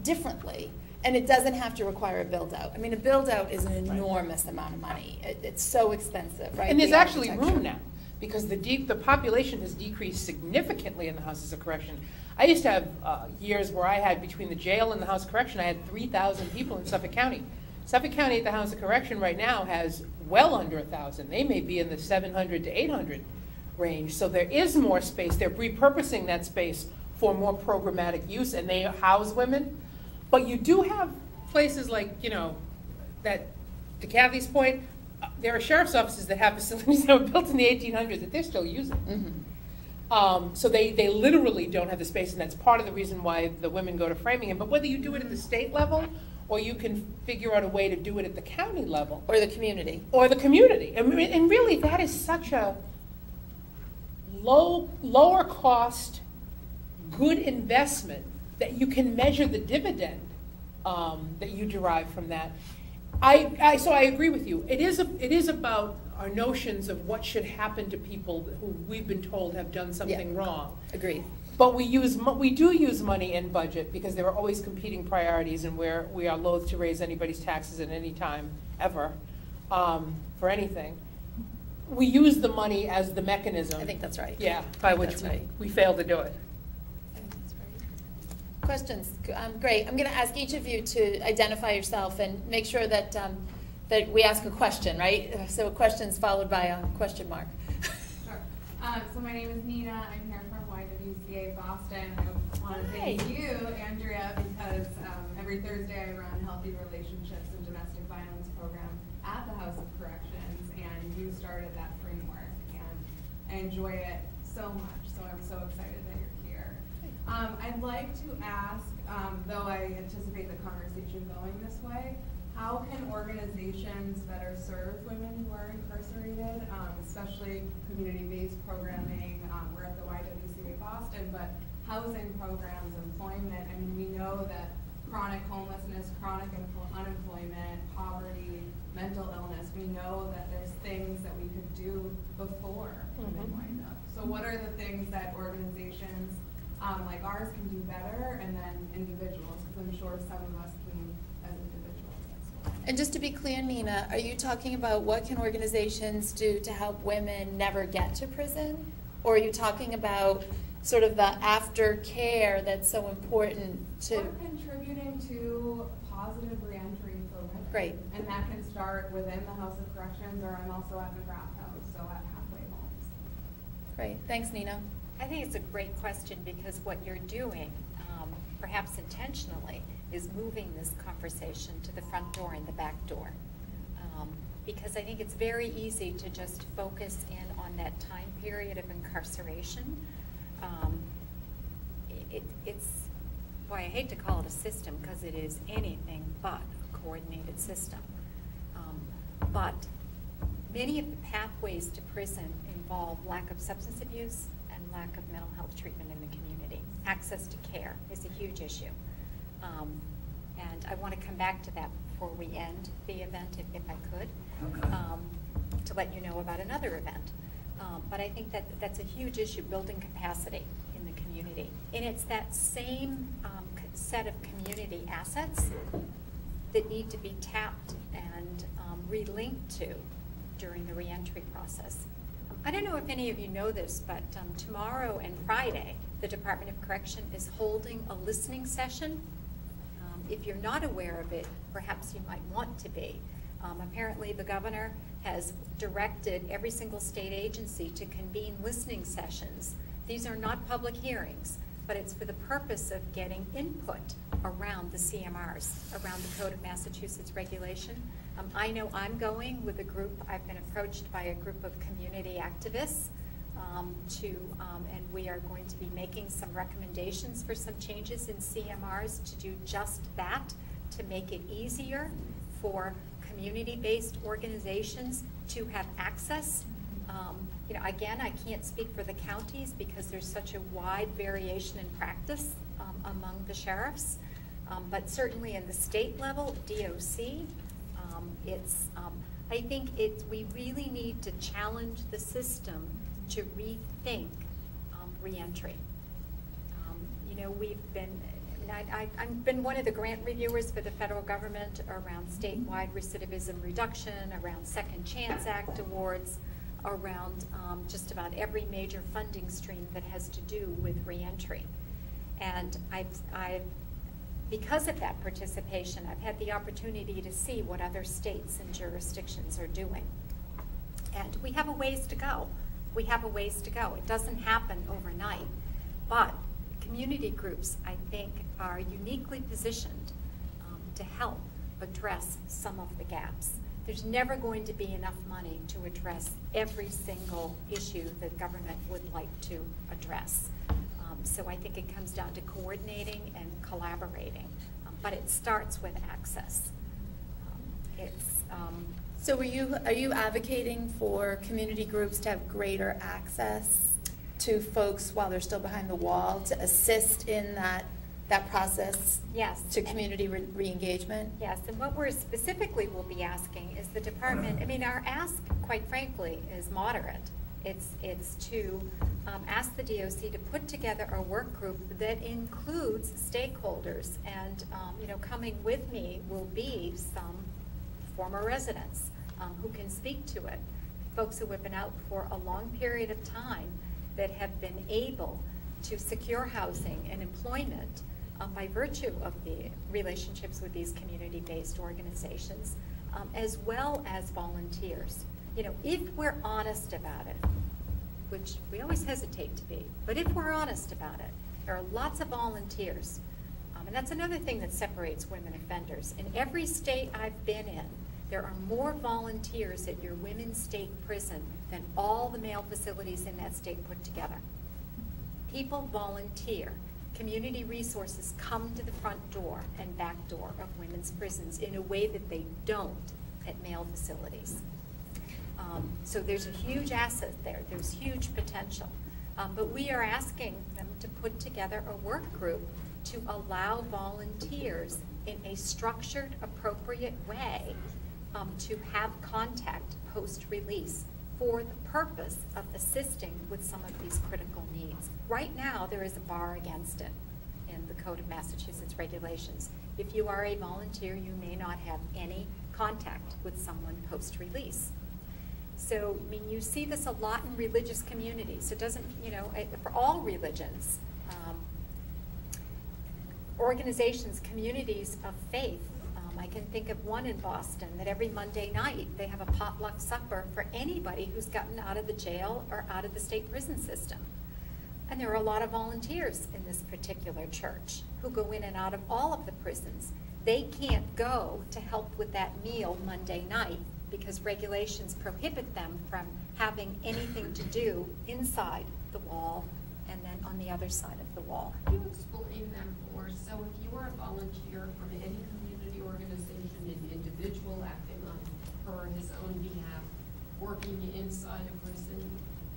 differently. And it doesn't have to require a build-out. I mean, a build-out is an enormous amount of money. It's so expensive, right? And there's The actually architecture. room now, because the population has decreased significantly in the houses of correction. I used to have years where I had, between the jail and the house of correction, I had 3,000 people in Suffolk County. Suffolk County at the house of correction right now has well under 1,000. They may be in the 700 to 800 range. So there is more space. They're repurposing that space for more programmatic use, and they house women. But you do have places like, that, to Kathy's point, there are sheriff's offices that have facilities that were built in the 1800s that they're still using. So they literally don't have the space, and that's part of the reason why the women go to Framingham. But whether you do it at the state level, or you can figure out a way to do it at the county level. Or the community. Or the community. And really, that is such a lower cost, good investment that you can measure the dividend that you derive from that. So I agree with you. It is about our notions of what should happen to people who we've been told have done something wrong. Agreed. But we do use money in budget because there are always competing priorities, and we are loath to raise anybody's taxes at any time ever for anything. We use the money as the mechanism. I think that's right. Yeah, by which we fail to do it. Questions? Great. I'm going to ask each of you to identify yourself and make sure that that we ask a question, right? So questions followed by a question mark. Sure. So my name is Nina. I'm here from YWCA Boston. I want to thank you, Andrea, because every Thursday I run Healthy Relationships and Domestic Violence program at the House of Corrections, and you started that framework, and I enjoy it so much. So I'm so excited that you're here. I'd like to ask, though I anticipate the conversation going this way, how can organizations better serve women who are incarcerated, especially community-based programming? We're at the YWCA Boston, but housing programs, employment. I mean, we know that chronic homelessness, chronic unemployment, poverty, mental illness, we know that there's things that we could do before women wind up. So what are the things that organizations like ours can do better, and then individuals, because I'm sure some of us can as individuals as well. And just to be clear, Nina, are you talking about what can organizations do to help women never get to prison? Or are you talking about sort of the aftercare that's so important to... We're contributing to positive reentry for women. Great. And that can start within the House of Corrections, or I'm also at McGrath House, so at halfway homes. Great. Thanks, Nina. I think it's a great question, because what you're doing, perhaps intentionally, is moving this conversation to the front door and the back door. Because I think it's very easy to just focus in on that time period of incarceration. It's why I hate to call it a system, because it is anything but a coordinated system. But many of the pathways to prison involve lack of substance abuse and lack of mental health treatment in the community. Access to care is a huge issue. And I want to come back to that before we end the event, if I could, to let you know about another event. But I think that that's a huge issue, building capacity in the community. And it's that same set of community assets that need to be tapped and relinked to during the reentry process. I don't know if any of you know this, but tomorrow and Friday, the Department of Correction is holding a listening session. If you're not aware of it, perhaps you might want to be. Apparently, the governor has directed every single state agency to convene listening sessions. These are not public hearings, but it's for the purpose of getting input around the CMRs, around the Code of Massachusetts regulation. I know I'm going with a group. I've been approached by a group of community activists and we are going to be making some recommendations for some changes in CMRs to do just that, to make it easier for community-based organizations to have access. You know, again, I can't speak for the counties because there's such a wide variation in practice among the sheriffs, but certainly in the state level, DOC, I think we really need to challenge the system to rethink reentry. You know, I've been one of the grant reviewers for the federal government around statewide recidivism reduction, around Second Chance Act awards, around just about every major funding stream that has to do with reentry. And because of that participation, I've had the opportunity to see what other states and jurisdictions are doing. And we have a ways to go. We have a ways to go. It doesn't happen overnight. But community groups, I think, are uniquely positioned to help address some of the gaps. There's never going to be enough money to address every single issue that government would like to address. So I think it comes down to coordinating and collaborating, but it starts with access. So are you advocating for community groups to have greater access to folks while they're still behind the wall, to assist in that process? Yes. To community re-engagement? Yes, and what we're specifically will be asking is the department, I mean, our ask, quite frankly, is moderate. It's to ask the DOC to put together a work group that includes stakeholders, and you know, coming with me will be some former residents who can speak to it, folks who have been out for a long period of time that have been able to secure housing and employment by virtue of the relationships with these community-based organizations, as well as volunteers. You know, if we're honest about it, which we always hesitate to be, but if we're honest about it, there are lots of volunteers. And that's another thing that separates women offenders. In every state I've been in, there are more volunteers at your women's state prison than all the male facilities in that state put together. People volunteer. Community resources come to the front door and back door of women's prisons in a way that they don't at male facilities. So there's a huge asset there. There's huge potential. But we are asking them to put together a work group to allow volunteers in a structured, appropriate way to have contact post-release for the purpose of assisting with some of these critical needs. Right now, there is a bar against it in the Code of Massachusetts regulations. If you are a volunteer, you may not have any contact with someone post-release. So, I mean, you see this a lot in religious communities. So it doesn't, you know, for all religions, organizations, communities of faith. I can think of one in Boston that every Monday night they have a potluck supper for anybody who's gotten out of the jail or out of the state prison system. And there are a lot of volunteers in this particular church who go in and out of all of the prisons. They can't go to help with that meal Monday night because regulations prohibit them from having anything to do inside the wall and then on the other side of the wall. Can you explain that more? So if you are a volunteer from any community organization, an individual acting on her or his own behalf, working inside a prison,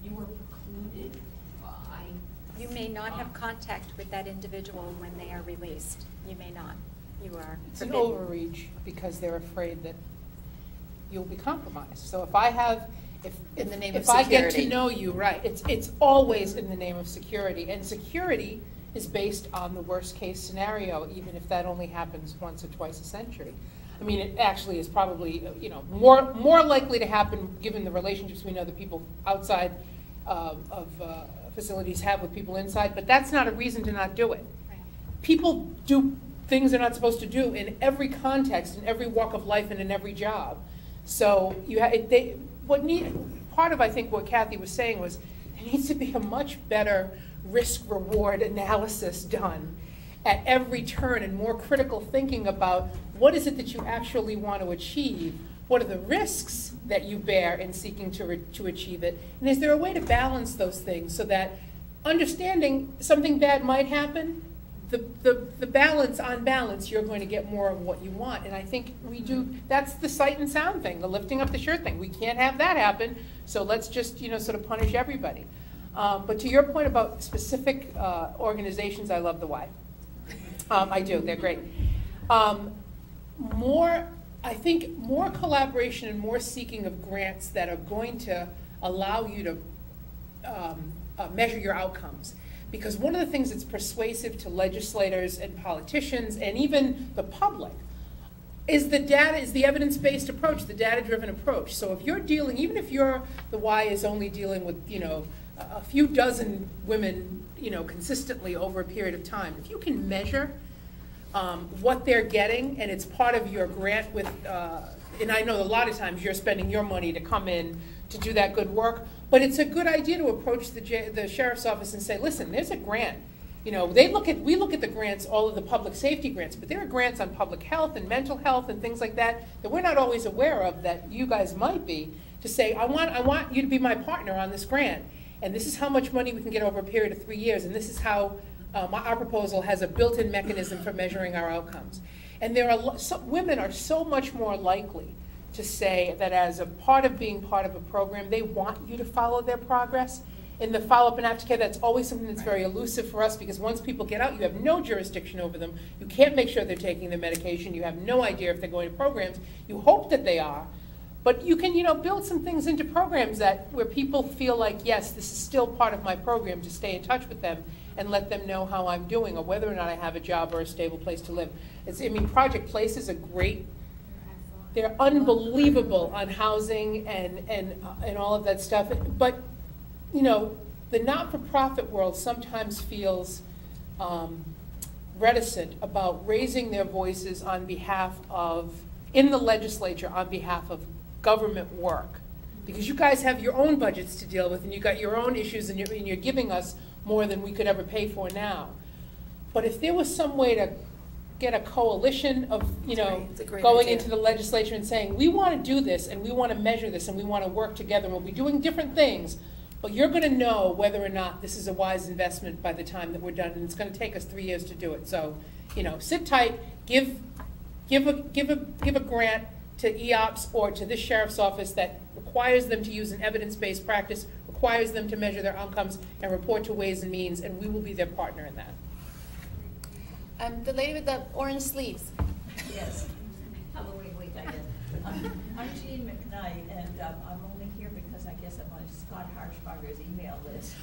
you are precluded by... You may not have contact with that individual when they are released. You may not. You are It's forbidden. an overreach because they're afraid that you'll be compromised. So if I have, In the name of if I get to security. know you, right, it's always in the name of security. And security is based on the worst case scenario, even if that only happens once or twice a century. I mean, it actually is probably, you know, more likely to happen given the relationships we know that people outside of facilities have with people inside, but that's not a reason to not do it. Right. People do things they're not supposed to do in every context, in every walk of life, and in every job. So you part of, I think, what Kathy was saying was there needs to be a much better risk-reward analysis done. at every turn and more critical thinking about what is it that you actually want to achieve, what are the risks that you bear in seeking to achieve it, and is there a way to balance those things so that understanding something bad might happen, the balance, on balance, you're going to get more of what you want. And I think we do, that's the sight and sound thing, the lifting up the shirt thing. We can't have that happen, so let's just, sort of punish everybody. But to your point about specific organizations, I love the why. I do, they're great. I think more collaboration and more seeking of grants that are going to allow you to measure your outcomes. Because one of the things that's persuasive to legislators and politicians and even the public is the data, is the evidence-based approach, the data-driven approach. So if you're dealing, even if the Y is only dealing with, a few dozen women, consistently over a period of time, if you can measure what they're getting, and it's part of your grant with, and I know a lot of times you're spending your money to come in to do that good work, but it's a good idea to approach the sheriff's office and say, listen, there's a grant. We look at the grants, all of the public safety grants, but there are grants on public health and mental health and things like that we're not always aware of that you guys might be, to say, I want you to be my partner on this grant, and this is how much money we can get over a period of 3 years, and this is how our proposal has a built-in mechanism for measuring our outcomes. And women are so much more likely to say that as a part of being part of a program, they want you to follow their progress. In the follow-up and aftercare, that's always something that's very elusive for us, because once people get out, you have no jurisdiction over them. You can't make sure they're taking their medication. You have no idea if they're going to programs. You hope that they are. But you can, build some things into programs where people feel like, yes, this is still part of my program, to stay in touch with them and let them know how I'm doing or whether or not I have a job or a stable place to live. Project Places are great. They're unbelievable on housing and all of that stuff. But, the not-for-profit world sometimes feels reticent about raising their voices on behalf of, in the legislature, on behalf of government work. Because you guys have your own budgets to deal with, and you've got your own issues, and you're giving us more than we could ever pay for now. But if there was some way to get a coalition of, going into the legislature and saying, we want to do this, and we want to measure this, and we want to work together, and we'll be doing different things, but you're going to know whether or not this is a wise investment by the time that we're done, and it's going to take us 3 years to do it. So, sit tight, give a grant to EOPS or to this sheriff's office that requires them to use an evidence-based practice, requires them to measure their outcomes and report to Ways and Means, and we will be their partner in that. The lady with the orange sleeves. Yes. Halloween week, I guess. I'm Jean McKnight, and I'm only here because I guess I'm on Scott Harshbarger's email list.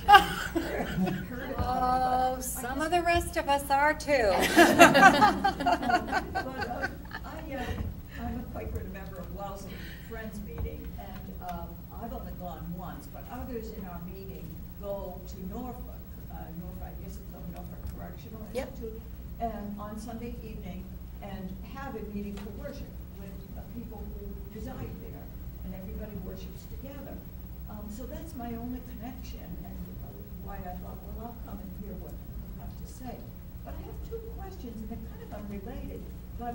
Oh, some of the rest of us are too. But I'm a Quaker and a member of Wellesley Friends meeting, and I've only gone once, but others in our meeting go to Norfolk, I guess it's called Norfolk Correctional Institute, and on Sunday evening, and have a meeting for worship with people who reside there, and everybody worships together. So that's my only connection, and why I thought, well, I'll come and hear what you have to say. But I have two questions, and they're kind of unrelated, but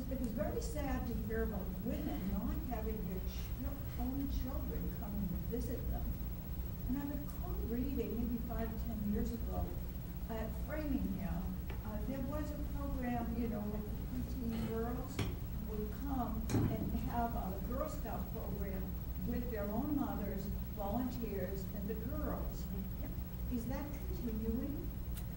it was very sad to hear about women not having their own children come and visit them. And I recall reading maybe 5 or 10 years ago at Framingham, there was a program, like preteen girls would come and have a Girl Scout program with their own mothers, volunteers, and the girls. Is that continuing?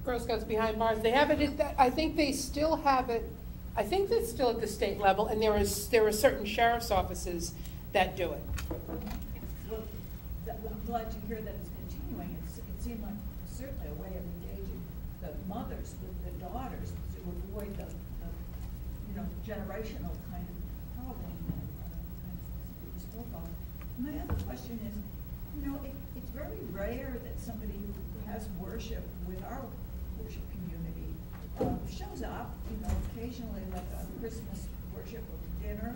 Girl Scouts behind bars. They have it. I think they still have it. I think that's still at the state level, and there are certain sheriff's offices that do it. Well, I'm glad to hear that it's continuing. It seemed like certainly a way of engaging the mothers with the daughters to avoid the generational kind of problem that we spoke of. My other question is, it's very rare that somebody who has worship with our worship community shows up, occasionally like a Christmas worship or dinner.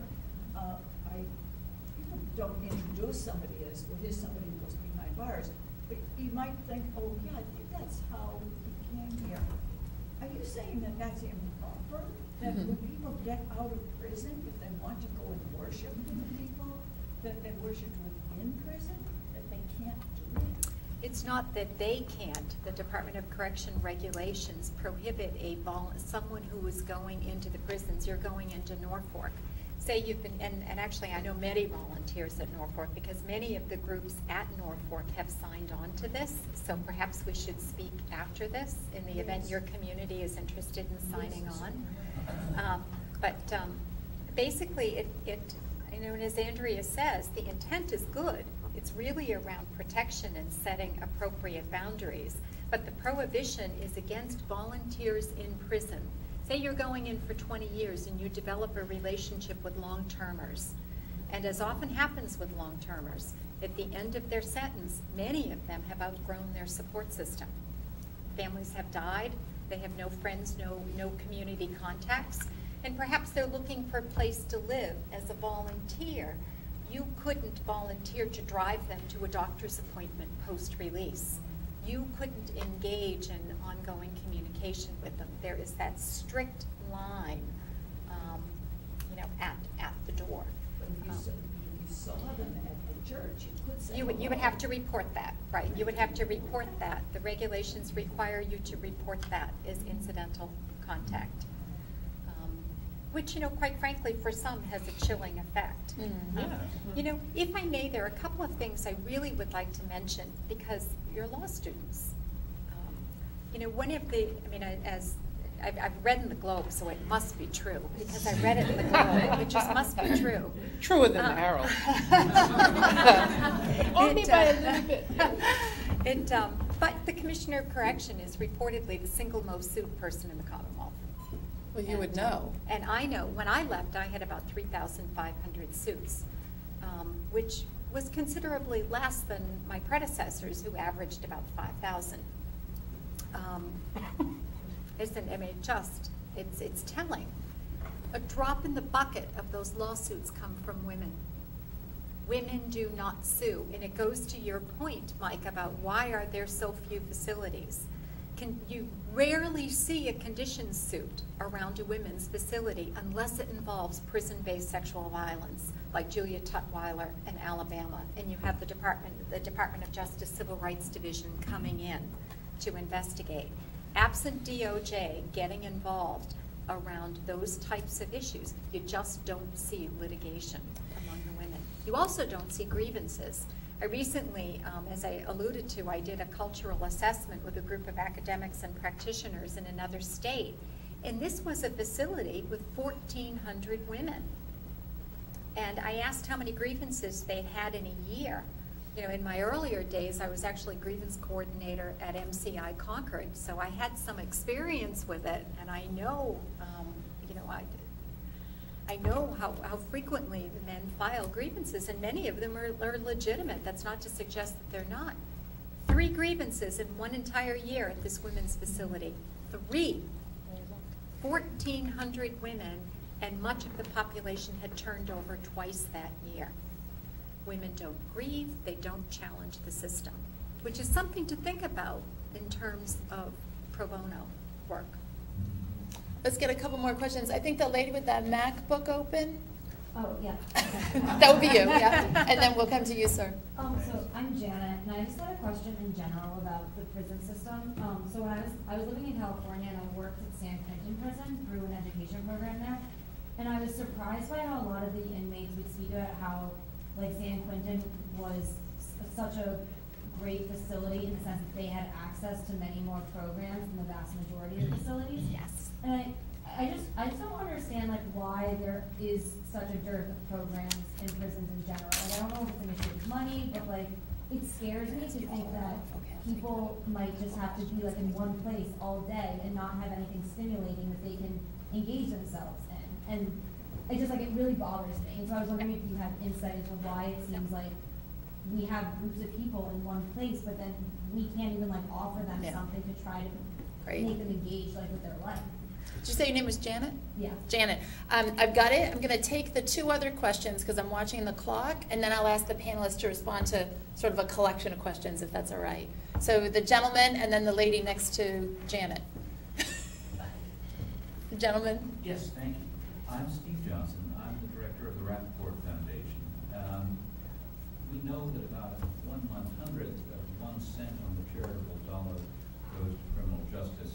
People don't introduce somebody as, well, here's somebody who goes behind bars. But you might think, oh yeah, I think that's how he came here. Are you saying that that's improper? That when people get out of prison, if they want to go and worship with the people that they worshiped within prison, that they can't do it? It's not that they can't. The Department of Correction regulations prohibit someone who is going into the prisons. You're going into Norfolk. Say you've been, and actually I know many volunteers at Norfolk because many of the groups at Norfolk have signed on to this, so perhaps we should speak after this in the event your community is interested in signing on. Basically and as Andrea says, the intent is good. It's really around protection and setting appropriate boundaries, but the prohibition is against volunteers in prison. Say you're going in for 20 years and you develop a relationship with long-termers. And as often happens with long-termers, at the end of their sentence, many of them have outgrown their support system. Families have died, they have no friends, no community contacts, and perhaps they're looking for a place to live as a volunteer. You couldn't volunteer to drive them to a doctor's appointment post-release. You couldn't engage in ongoing communication with them. There is that strict line, at the door. But if you saw them at the church, you could say. You would have to report that, right? You would have to report that. The regulations require you to report that as incidental contact, which, quite frankly, for some has a chilling effect. If I may, there are a couple of things I really would like to mention because you're law students. One of the, as I've read in the Globe, so it must be true because I read it in the Globe. It just must be true. Truer than the Herald. Only by a little bit. But the Commissioner of Correction is reportedly the single most sued person in the Commonwealth. Well, you would know. And I know, when I left, I had about 3,500 suits, which was considerably less than my predecessors, who averaged about 5,000. It's telling. A drop in the bucket of those lawsuits come from women. Women do not sue, and it goes to your point, Mike, about why are there so few facilities. You rarely see a conditions suit around a women's facility unless it involves prison-based sexual violence, like Julia Tutwiler in Alabama, and you have the Department of Justice Civil Rights Division coming in to investigate. Absent DOJ getting involved around those types of issues, you just don't see litigation among the women. You also don't see grievances. I recently, as I alluded to, I did a cultural assessment with a group of academics and practitioners in another state. And this was a facility with 1,400 women. And I asked how many grievances they'd had in a year. In my earlier days, I was actually grievance coordinator at MCI Concord, so I had some experience with it, and I know, I know how frequently the men file grievances, and many of them are legitimate. That's not to suggest that they're not. 3 grievances in one entire year at this women's facility. 3. 1,400 women, and much of the population had turned over twice that year. Women don't grieve, they don't challenge the system, which is something to think about in terms of pro bono work. Let's get a couple more questions. I think the lady with that MacBook open. Oh, yeah. That would be you, yeah. And then we'll come to you, sir. So I'm Janet, and I just had a question in general about the prison system. So when I was living in California, and I worked at San Quentin Prison through an education program there, and I was surprised by how a lot of the inmates would speak about how, like, San Quentin was such a great facility in the sense that they had access to many more programs than the vast majority of facilities. Yes. And I just don't understand, like, why there is such a dearth of programs in prisons in general. Like, I don't know if it's an issue with money, but, like, it scares me to think that people might just have to be, like, in one place all day and not have anything stimulating that they can engage themselves in. And it just, like, it really bothers me. And so I was wondering if you had insight into why it seems like we have groups of people in one place, but then we can't even, like, offer them something to try to make them engage, like, with their life. Did you say your name was Janet? Yeah. Janet. I've got it. I'm going to take the 2 other questions because I'm watching the clock, and then I'll ask the panelists to respond to sort of a collection of questions, if that's all right. So the gentleman and then the lady next to Janet. Gentlemen? Yes, thank you. I'm Steve Johnson. I'm the director of the Rapport Foundation. We know that about 1/100th of 1 cent on the charitable dollar goes to criminal justice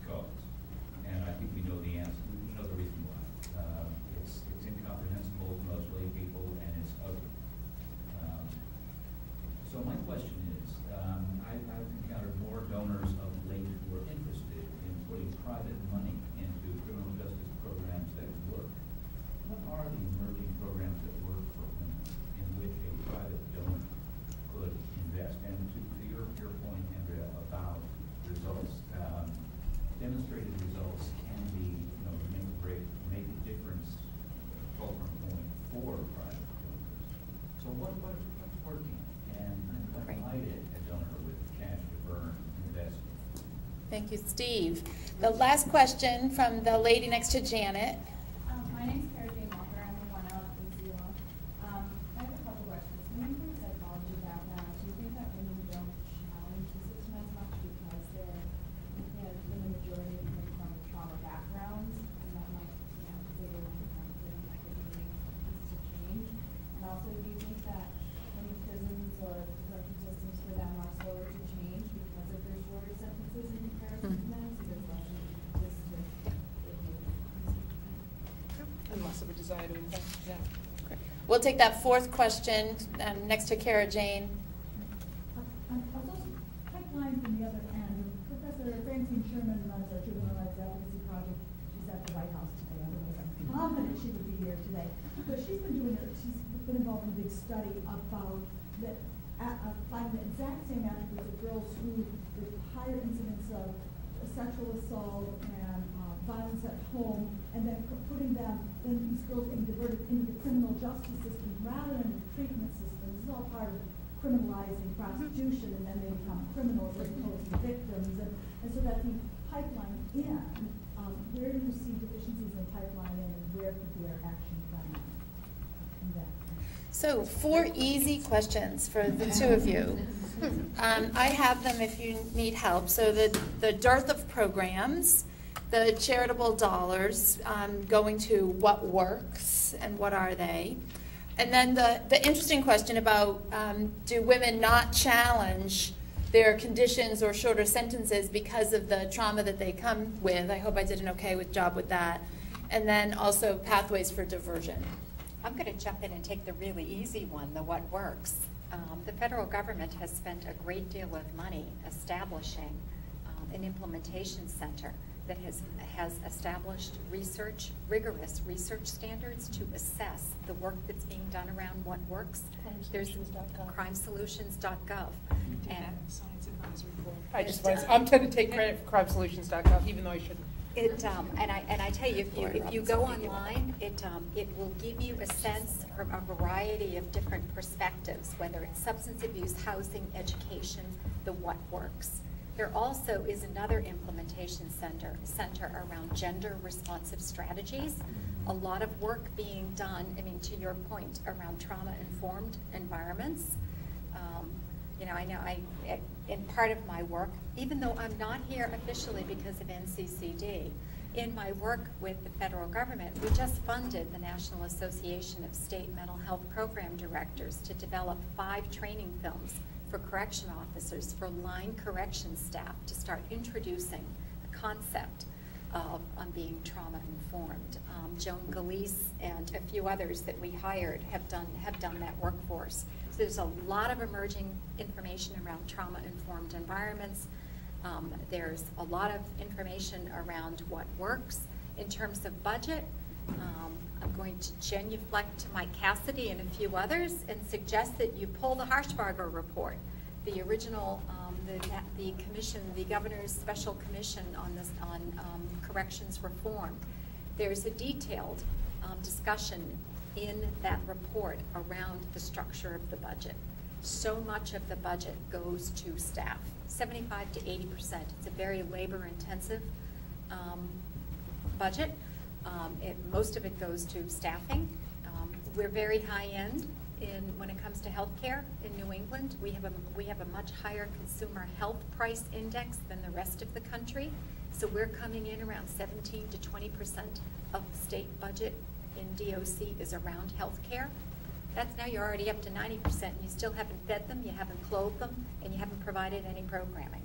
cause. And I think we know the answer. We know the reason why. It's incomprehensible to most lay people, and it's ugly. So my question is, I've encountered more donors of late who are interested in putting private money into criminal justice programs that work. What are the emerging programs that work for women in which a private donor could invest? And to your point, Andrea, about results, demonstrated results can be, make a difference, fulcrum point for private donors. So what's working, and what might a donor with cash to burn invest in? Thank you, Steve. The last question from the lady next to Janet. My name's Jane Walker. I'm the one out in Zero. I have a couple questions. Coming from a psychology background, do you think that women don't challenge the system as much because they're, the majority come from trauma backgrounds, and that might, they don't have feeling like they're doing things to change? And also, do you think that many prisons or correctional systems for them are slower to change because of their shorter sentences in comparison to men? So there's less just Unless of a desire to invest, yeah. We'll take that fourth question next to Cara Jane. I'll just pipeline from the other end. Professor Francine Sherman runs our Juvenile Rights Advocacy Project. She's at the White House today. Otherwise, I'm confident she would be here today. But she's been involved in a big study about that, finding the exact same attributes of girls who with higher incidence of sexual assault and violence at home, and then putting these girls being diverted into the criminal justice system rather than the treatment system. This is all part of criminalizing prostitution, and then they become criminals as opposed to victims. And so that the pipeline in, where do you see deficiencies in pipeline in, and where could their action plan in that? So 4 easy questions for the two of you. I have them if you need help. So the dearth of programs, the charitable dollars going to what works and what are they, and then the interesting question about do women not challenge their conditions or shorter sentences because of the trauma that they come with. I hope I did an okay job with that. And then also pathways for diversion. I'm going to jump in and take the really easy one, the what works. The federal government has spent a great deal of money establishing an implementation center that has established rigorous research standards to assess the work that's being done around what works. There's crimesolutions.gov. And Science Advisory Board. I'm trying to take credit for crimesolutions.gov, even though I shouldn't. And I tell you, if you go online, it will give you a sense from a variety of different perspectives, whether it's substance abuse, housing, education, the what works. There also is another implementation center around gender responsive strategies. A lot of work being done, to your point, around trauma-informed environments. I know in part of my work, even though I'm not here officially because of NCCD, in my work with the federal government, we just funded the National Association of State Mental Health Program Directors to develop 5 training films for correction officers, for line correction staff, to start introducing the concept of being trauma-informed. Joan Galeese and a few others that we hired have done that work for us. So there's a lot of emerging information around trauma-informed environments. There's a lot of information around what works. In terms of budget, I'm going to genuflect to Mike Cassidy and a few others and suggest that you pull the Harshbarger report, the original, the commission, the governor's special commission on corrections reform. There's a detailed discussion in that report around the structure of the budget. So much of the budget goes to staff, 75 to 80%. It's a very labor-intensive budget. Most of it goes to staffing. We're very high-end when it comes to healthcare in New England. We have a much higher consumer health price index than the rest of the country. So we're coming in around 17 to 20% of the state budget in DOC is around healthcare. That's now you're already up to 90%, and you still haven't fed them, you haven't clothed them, and you haven't provided any programming.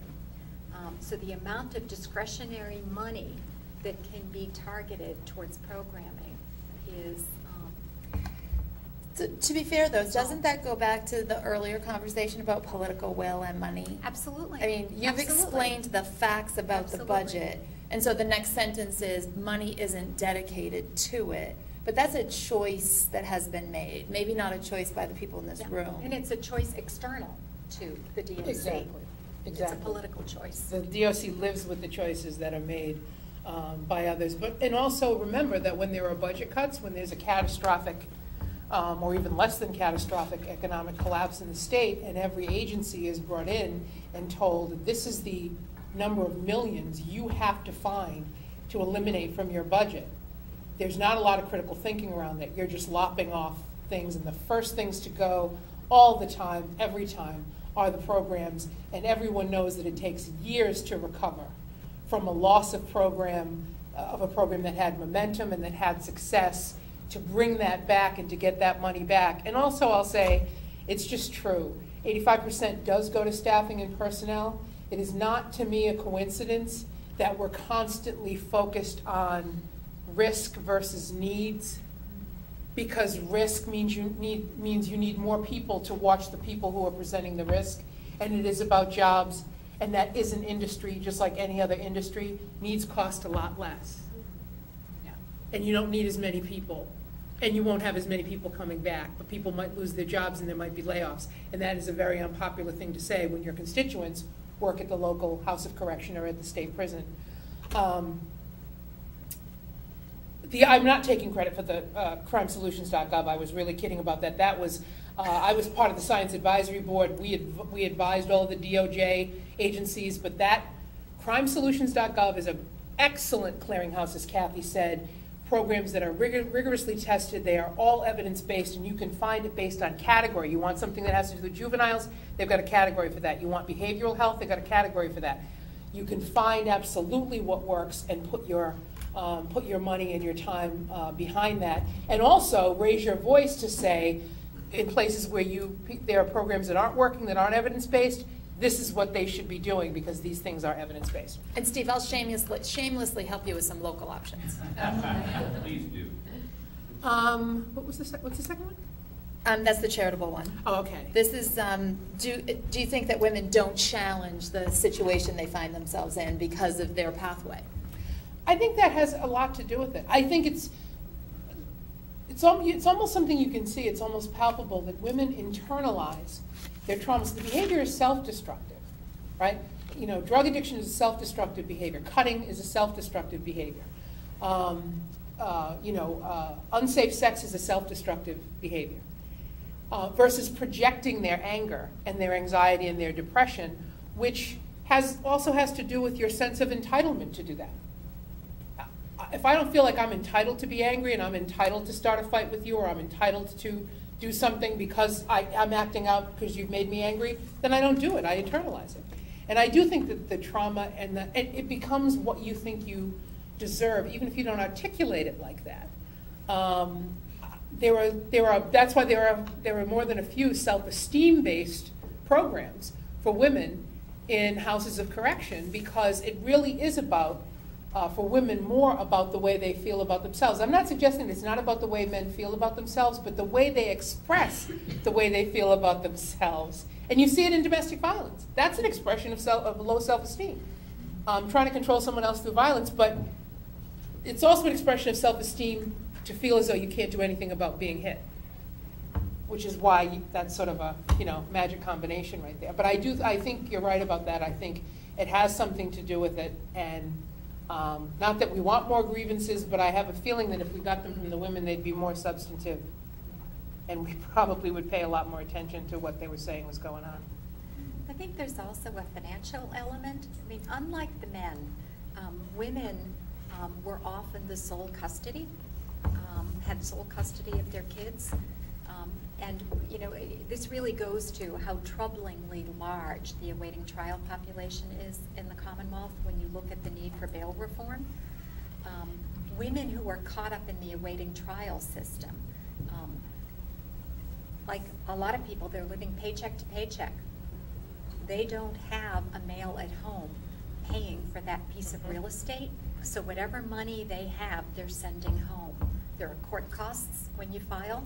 So the amount of discretionary money that can be targeted towards programming is So, to be fair, though, doesn't that go back to the earlier conversation about political will and money? Absolutely. I mean, you've explained the facts about Absolutely. the budget, and so the next sentence is money isn't dedicated to it. But that's a choice that has been made, maybe not a choice by the people in this room. And it's a choice external to the DOC. Exactly. It's a political choice. The DOC lives with the choices that are made by others. And also remember that when there are budget cuts, when there's a catastrophic or even less than catastrophic economic collapse in the state, and every agency is brought in and told, this is the number of millions you have to find to eliminate from your budget. There's not a lot of critical thinking around that. You're just lopping off things, and the first things to go all the time, every time, are the programs, and everyone knows that it takes years to recover from a loss of a program that had momentum and that had success, to bring that back and to get that money back. And also I'll say, it's just true. 85% does go to staffing and personnel. It is not, to me, a coincidence that we're constantly focused on risk versus needs, because risk means you need more people to watch the people who are presenting the risk, and it is about jobs, and that is an industry just like any other industry. Needs cost a lot less. Yeah. And you don't need as many people, and you won't have as many people coming back, but people might lose their jobs and there might be layoffs, and that is a very unpopular thing to say when your constituents work at the local House of Correction or at the state prison. I'm not taking credit for the crimesolutions.gov. I was really kidding about that. That was, I was part of the Science Advisory Board. We advised all of the DOJ agencies, but that crimesolutions.gov is an excellent clearinghouse, as Kathy said. Programs that are rigorously tested. They are all evidence-based, and you can find it based on category. You want something that has to do with juveniles, they've got a category for that. You want behavioral health, they've got a category for that. You can find absolutely what works and put your money and your time behind that, and also raise your voice to say, in places where there are programs that aren't working, that aren't evidence-based, this is what they should be doing, because these things are evidence-based. And Steve, I'll shamelessly help you with some local options. Please do. What's the second one? That's the charitable one. Oh, okay. This is, do you think that women don't challenge the situation they find themselves in because of their pathway? I think that has a lot to do with it. I think it's almost something you can see. It's almost palpable that women internalize their traumas. The behavior is self-destructive, right? You know, drug addiction is a self-destructive behavior. Cutting is a self-destructive behavior. Unsafe sex is a self-destructive behavior. Versus projecting their anger and their anxiety and their depression, which also has to do with your sense of entitlement to do that. If I don't feel like I'm entitled to be angry and I'm entitled to start a fight with you, or I'm entitled to do something because I'm acting out because you've made me angry, then I don't do it. I internalize it. And I do think that the trauma and it becomes what you think you deserve, even if you don't articulate it like that. That's why there are more than a few self-esteem based programs for women in houses of correction, because it really is about, for women, more about the way they feel about themselves. I'm not suggesting it's not about the way men feel about themselves, but the way they express the way they feel about themselves. And you see it in domestic violence. That's an expression of low self-esteem. Trying to control someone else through violence, but it's also an expression of self-esteem to feel as though you can't do anything about being hit, which is why that's sort of a magic combination right there. But I think you're right about that. I think it has something to do with it, and not that we want more grievances, but I have a feeling that if we got them from the women, they'd be more substantive, and we probably would pay a lot more attention to what they were saying was going on. I think there's also a financial element. I mean, unlike the men, women were often the sole custody, had sole custody of their kids. And, you know, this really goes to how troublingly large the awaiting trial population is in the Commonwealth when you look at the need for bail reform. Women who are caught up in the awaiting trial system, like a lot of people, they're living paycheck to paycheck. They don't have a male at home paying for that piece of real estate, so whatever money they have, they're sending home. There are court costs when you file.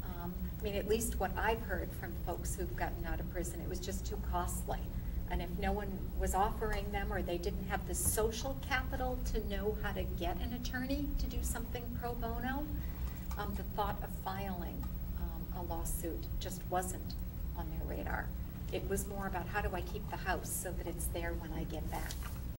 I mean, at least what I've heard from folks who've gotten out of prison, it was just too costly. And if no one was offering them, or they didn't have the social capital to know how to get an attorney to do something pro bono, the thought of filing a lawsuit just wasn't on their radar. It was more about, how do I keep the house so that it's there when I get back?